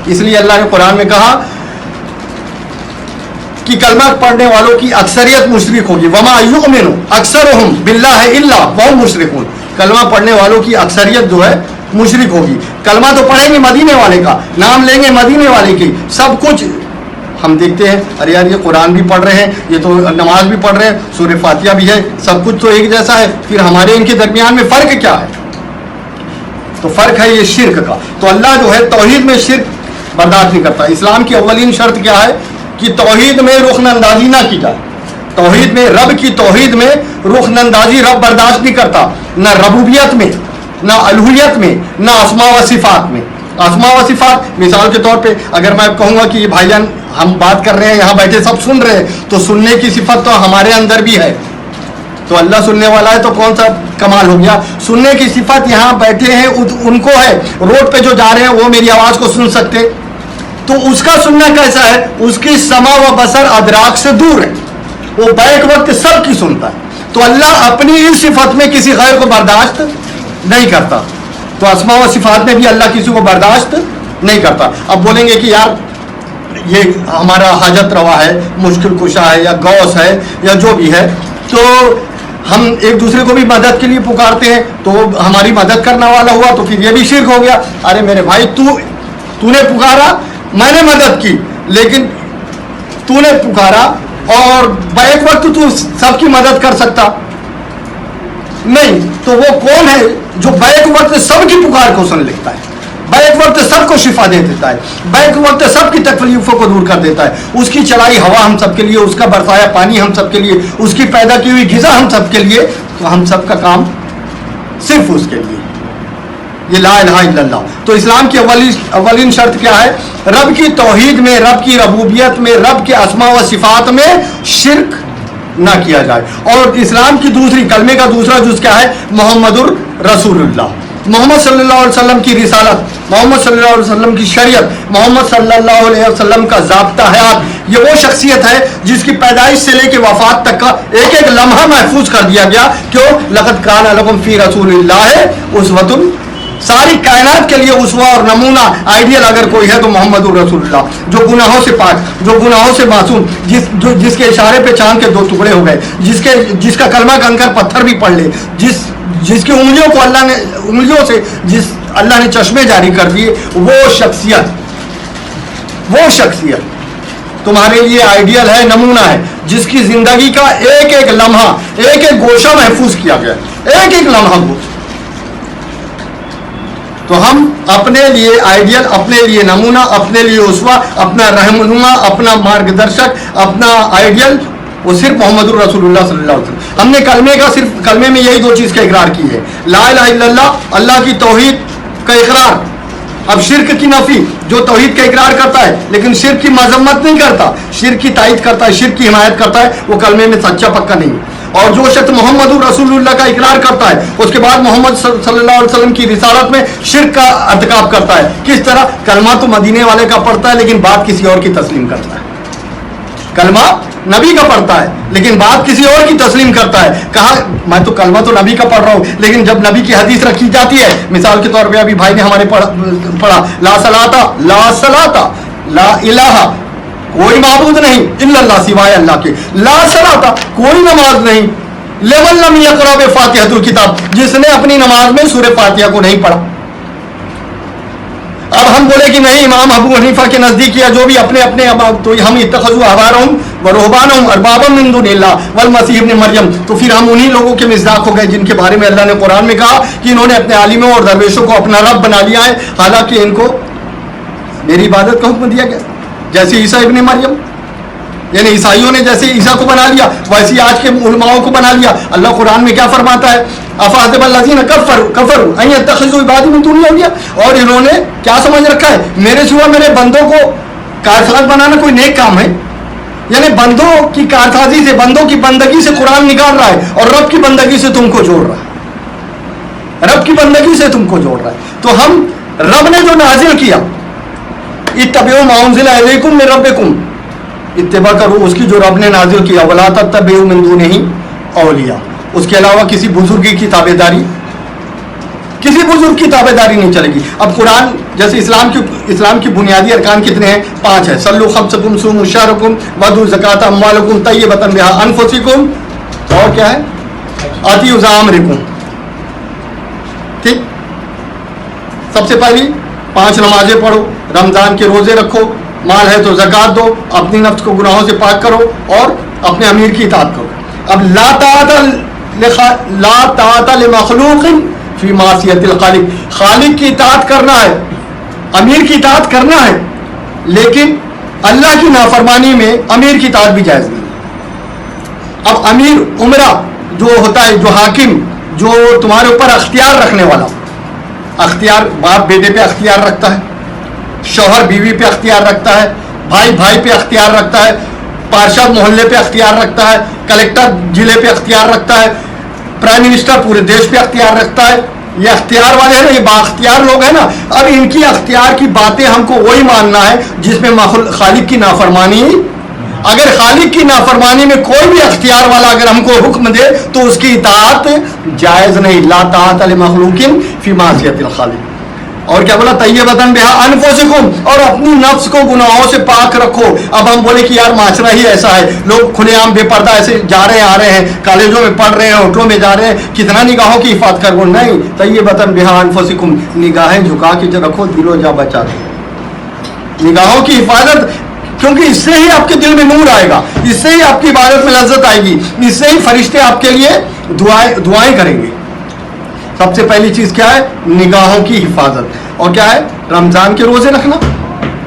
اس لیے اللہ نے قرآن میں کہا کہ کلمہ پڑھنے والوں کی اکثریت مشرک ہوگی. وما یؤمن اکثرهم باللہ الا وهم مشرکون. کلمہ پڑھنے والوں کی اکثریت جو ہے مشرک ہوگی. کلمہ تو پڑھیں گے مدینے والے کا، نام لیں گے مدینے والے کی، سب کچھ ہم دیکھتے ہیں. ارے یار یہ قرآن بھی پڑھ رہے ہیں، یہ تو نماز بھی پڑھ رہے ہیں، سورہ فاتحہ بھی ہے، سب کچھ تو ایک جیسا ہے، پھر ہمارے ان کے درمیان میں فرق کیا ہے؟ تو فرق ہے یہ شرک کا. تو اللہ جو ہے توحید میں شرک برداشت نہیں کرتا. اسلام کی اولین شرط کیا ہے کہ توحید میں رخن اندازی نہ کی جائے. توحید میں، رب کی توحید میں رخن اندازی رب برداشت نہیں کرتا، نہ ربوبیت میں، نہ الوہیت میں، نہ اسماء و صفات میں. اسماء و صفات مثال کے طور پہ اگر میں کہوں گا کہ یہ بھائی جان ہم بات کر رہے ہیں، یہاں بیٹھے سب سن رہے ہیں، تو سننے کی صفت تو ہمارے اندر بھی ہے. تو اللہ سننے والا ہے تو کون سا کمال ہو گیا. سننے کی صفت یہاں بیٹھے ہیں ان کو ہے، روڈ پہ جو جا رہے ہیں وہ میری آواز کو سن سکتے. تو اس کا سننا کیسا ہے؟ اس کی سمع و بصر ادراک سے دور ہے، وہ بیک وقت سب کی سنتا ہے. تو اللہ اپنی اس صفت میں کسی غیر کو برداشت نہیں کرتا. تو اسماء و صفات میں بھی اللہ کسی کو برداشت نہیں کرتا. اب بولیں گے کہ یار یہ ہمارا حاجت روا ہے، مشکل کشا ہے، یا غوث ہے، یا جو بھی ہے، تو ہم ایک دوسرے کو بھی مدد کے لیے پکارتے ہیں، تو ہماری مدد کرنے والا ہوا تو پھر یہ بھی شرک ہو گیا. ارے میرے بھائی تو نے پکارا، میں نے مدد کی، لیکن تو نے پکارا اور بیک وقت تو سب کی مدد کر سکتا نہیں. تو وہ کون ہے جو بیک وقت سب کی پکار کو سن لیتا ہے، بیک وقت سب کو شفا دے دیتا ہے، بیک وقت سب کی تکلیفوں کو دور کر دیتا ہے. اس کی چلائی ہوا ہم سب کے لیے، اس کا برسایا پانی ہم سب کے لیے، اس کی پیدا کی ہوئی غذا ہم سب کے لیے. تو ہم سب کا کام صرف اس کے لیے، یہ لا الہ الا اللہ. تو اسلام کی اولین شرط کیا ہے؟ رب کی توحید میں، رب کی ربوبیت میں، رب کے اسماء و صفات میں شرک نہ کیا جائے. اور اسلام کی دوسری، کلمے کا دوسرا جز کیا ہے؟ محمد الرسول اللہ. محمد صلی اللہ علیہ وسلم کی رسالت، محمد صلی اللہ علیہ وسلم کی شریعت، محمد صلی اللہ علیہ وسلم کا ضابطہ حیات، یہ وہ شخصیت ہے جس کی پیدائش سے لے کے وفات تک کا ایک ایک لمحہ محفوظ کر دیا گیا. کیوں؟ لقد کان لکم فی رسول اللہ اسوۃ. ساری کائنات کے لیے اسوہ اور نمونہ آئیڈیل اگر کوئی ہے تو محمد الرسول اللہ، جو گناہوں سے پاک، جو گناہوں سے معصوم، جس کے اشارے پہ چاند کے 2 ٹکڑے ہو گئے، جس کا کلمہ کنکر پتھر بھی پڑھ لے، جس کی انگلیوں کو انگلیوں سے جس اللہ نے چشمے جاری کر دیے، وہ شخصیت تمہارے لیے آئیڈیل ہے، نمونہ ہے، جس کی زندگی کا ایک ایک لمحہ، ایک ایک گوشہ محفوظ کیا گیا، ایک ایک لمحہ. تو ہم اپنے لیے آئیڈیل، اپنے لیے نمونہ، اپنے لیے اسوہ، اپنا رہنما، اپنا مارگدرشک، اپنا آئیڈیل وہ صرف محمد الرسول اللہ صلی اللہ علیہ وسلم. ہم نے صرف کلمے میں یہی 2 چیز کا اقرار کی ہے، لا الہ الا اللہ، اللہ کی توحید کا اقرار. اب شرک کی نفی، جو توحید کا اقرار کرتا ہے لیکن شرک کی مذمت نہیں کرتا، شرک کی تائید کرتا ہے، شرک کی حمایت کرتا ہے، وہ کلمے میں سچا پکا نہیں. اور جو شخص محمد الرسول اللہ کا اقرار کرتا ہے اس کے بعد محمد صلی اللہ علیہ وسلم کی رسالت میں شرک کا ارتکاب کرتا ہے. کس طرح؟ کلمہ تو مدینے والے کا پڑھتا ہے لیکن بات کسی اور کی تسلیم کرتا ہے. کلمہ نبی کا پڑھتا ہے لیکن بات کسی اور کی تسلیم کرتا ہے. کہا میں تو کلمہ تو نبی کا پڑھ رہا ہوں لیکن جب نبی کی حدیث رکھی جاتی ہے، مثال کے طور پہ ابھی بھائی نے ہمارے پڑھا لا صلاۃ لا الہ، کوئی معبود نہیں الا اللہ، سوائے اللہ کے، لا صلاۃ، کوئی نماز نہیں، لمن لم یقرأ بفاتحۃ الکتاب، جس نے اپنی نماز میں سورہ فاتحہ کو نہیں پڑھا. اب ہم بولے کہ نہیں، امام ابو حنیفہ کے نزدیک یا جو بھی اپنے تو ہم اتخذوا احبارهم ورهبانهم اربابا من دون اللہ والمسیح ابن مریم، تو پھر ہم انہی لوگوں کے مصداق ہو گئے جن کے بارے میں اللہ نے قرآن میں کہا کہ انہوں نے اپنے عالموں اور درویشوں کو اپنا رب بنا لیا ہے، حالانکہ ان کو میری عبادت کا حکم دیا گیا. جیسے عیسیٰ ابن مریم، یعنی عیسائیوں نے جیسے عیسیٰ کو بنا لیا ویسے آج کے علماؤں کو بنا لیا. اللہ قرآن میں کیا فرماتا ہے؟ افحسب الذین کفروا ان یتخذوا عبادی من دونی اولیاء، اور انہوں نے کیا سمجھ رکھا ہے میرے سوا میرے بندوں کو کارساز بنانا کوئی نیک کام ہے. یعنی بندوں کی کارسازی سے، بندوں کی بندگی سے قرآن نکال رہا ہے اور رب کی بندگی سے تم کو جوڑ رہا ہے، رب کی بندگی سے تم کو جوڑ رہا ہے. تو ہم رب نے جو نازل کیا، اتبعوا ما انزل الیکم من ربکم، اتباع کرو اس کی جو رب نے نازل کیا، ولا تتبعوا من دونہ اولیاء، اس کے علاوہ کسی بزرگ کی تابعداری، کسی بزرگ کی تابعداری نہیں چلے گی. اب قرآن جیسے اسلام کی بنیادی ارکان کتنے ہیں؟ 5 ہیں. صلوا خمسکم، صوموا شہرکم، وادوا الزکاۃ اموالکم طیبۃ بانفسکم، اور کیا ہے؟ اطیعوا ذا امرکم. ٹھیک، سب سے پہلی 5 نمازیں پڑھو، رمضان کے روزے رکھو، مال ہے تو زکوٰۃ دو، اپنی نفس کو گناہوں سے پاک کرو اور اپنے امیر کی اطاعت کرو. اب لا طاعت لمخلوق فی معصیت الخالق، خالق کی اطاعت کرنا ہے، امیر کی اطاعت کرنا ہے، لیکن اللہ کی نافرمانی میں امیر کی اطاعت بھی جائز نہیں. اب امیر عمرہ جو ہوتا ہے، جو حاکم، جو تمہارے اوپر اختیار رکھنے والا، اختیار باپ بیٹے پہ اختیار رکھتا ہے، شوہر بیوی پہ اختیار رکھتا ہے، بھائی بھائی پہ اختیار رکھتا ہے، پارشد محلے پہ اختیار رکھتا ہے، کلیکٹر ضلع پہ اختیار رکھتا ہے، پرائم منسٹر پورے دیش پہ اختیار رکھتا ہے. یہ اختیار والے ہیں نا، یہ بااختیار لوگ ہیں نا. اب ان کی اختیار کی باتیں ہم کو وہی ماننا ہے جس میں خالق کی نافرمانی، اگر خالق کی نافرمانی میں کوئی بھی اختیار والا اگر ہم کو حکم دے تو اس کی اطاعت جائز نہیں. لا طاعت لمخلوق فی معصیت الخالق. اور کیا بولا؟ طیبۃ بانفسکم، اور اپنی نفس کو گناہوں سے پاک رکھو. اب ہم بولے کہ یار معاشرہ ہی ایسا ہے، لوگ کھلے عام بے پردہ ایسے جا رہے ہیں، آ رہے ہیں، کالجوں میں پڑھ رہے ہیں، ہوٹلوں میں جا رہے ہیں، کتنا نگاہوں کی حفاظت کرو. نہیں، طیبۃ بانفسکم، نگاہیں جھکا کے رکھو، دلو جا بچا دو نگاہوں کی حفاظت، کیونکہ اس سے ہی آپ کے دل میں نور آئے گا، اس سے ہی آپ کی عبادت میں لذت آئے گی، اس سے ہی فرشتے آپ کے لیے دعائیں کریں گے. سب سے پہلی چیز کیا ہے؟ نگاہوں کی حفاظت. اور کیا ہے؟ رمضان کے روزے رکھنا.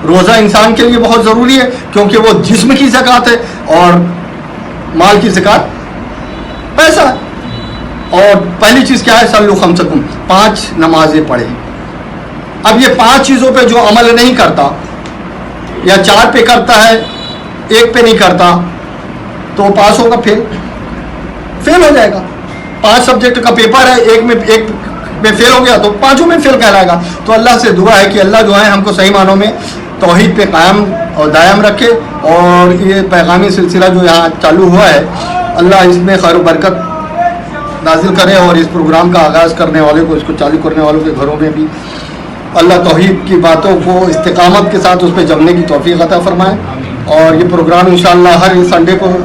روزہ انسان کے لیے بہت ضروری ہے کیونکہ وہ جسم کی زکوٰۃ ہے اور مال کی زکوٰۃ پیسہ ہے. اور پہلی چیز کیا ہے؟ صلوا خمسکم، 5 نمازیں پڑھے. اب یہ 5 چیزوں پہ جو عمل نہیں کرتا یا 4 پہ کرتا ہے 1 پہ نہیں کرتا تو پاس ہوگا، فیل ہو جائے گا. 5 سبجیکٹ کا پیپر ہے، ایک میں فیل ہو گیا تو 5 میں فیل کہلائے گا. تو اللہ سے دعا ہے کہ اللہ جو ہے ہم کو صحیح معنوں میں توحید پہ قائم اور دائم رکھے. اور یہ پیغامی سلسلہ جو یہاں چالو ہوا ہے، اللہ اس میں خیر و برکت نازل کرے اور اس پروگرام کا آغاز کرنے والے کو، اس کو چالو کرنے والوں کے گھروں میں بھی اللہ توحید کی باتوں کو استقامت کے ساتھ اس پہ جمنے کی توفیق عطا فرمائے. اور یہ پروگرام انشاءاللہ ہر سنڈے کو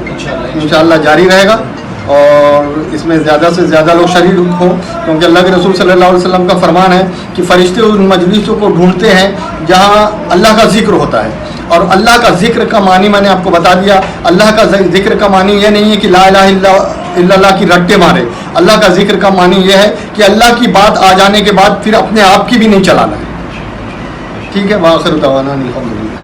انشاءاللہ جاری رہے گا اور اس میں زیادہ سے زیادہ لوگ شریک ہوں، کیونکہ اللہ کے رسول صلی اللہ علیہ وسلم کا فرمان ہے کہ فرشتے ان مجلسوں کو ڈھونڈتے ہیں جہاں اللہ کا ذکر ہوتا ہے. اور اللہ کا ذکر کا معنی میں نے آپ کو بتا دیا. اللہ کا ذکر کا معنی یہ نہیں ہے کہ لا الہ الا الا اللہ کی رٹے مارے. اللہ کا ذکر کا معنی یہ ہے کہ اللہ کی بات آ جانے کے بعد پھر اپنے آپ کی بھی نہیں چلانا ہے. ٹھیک ہے. وآخر دعوانا الحمدللہ.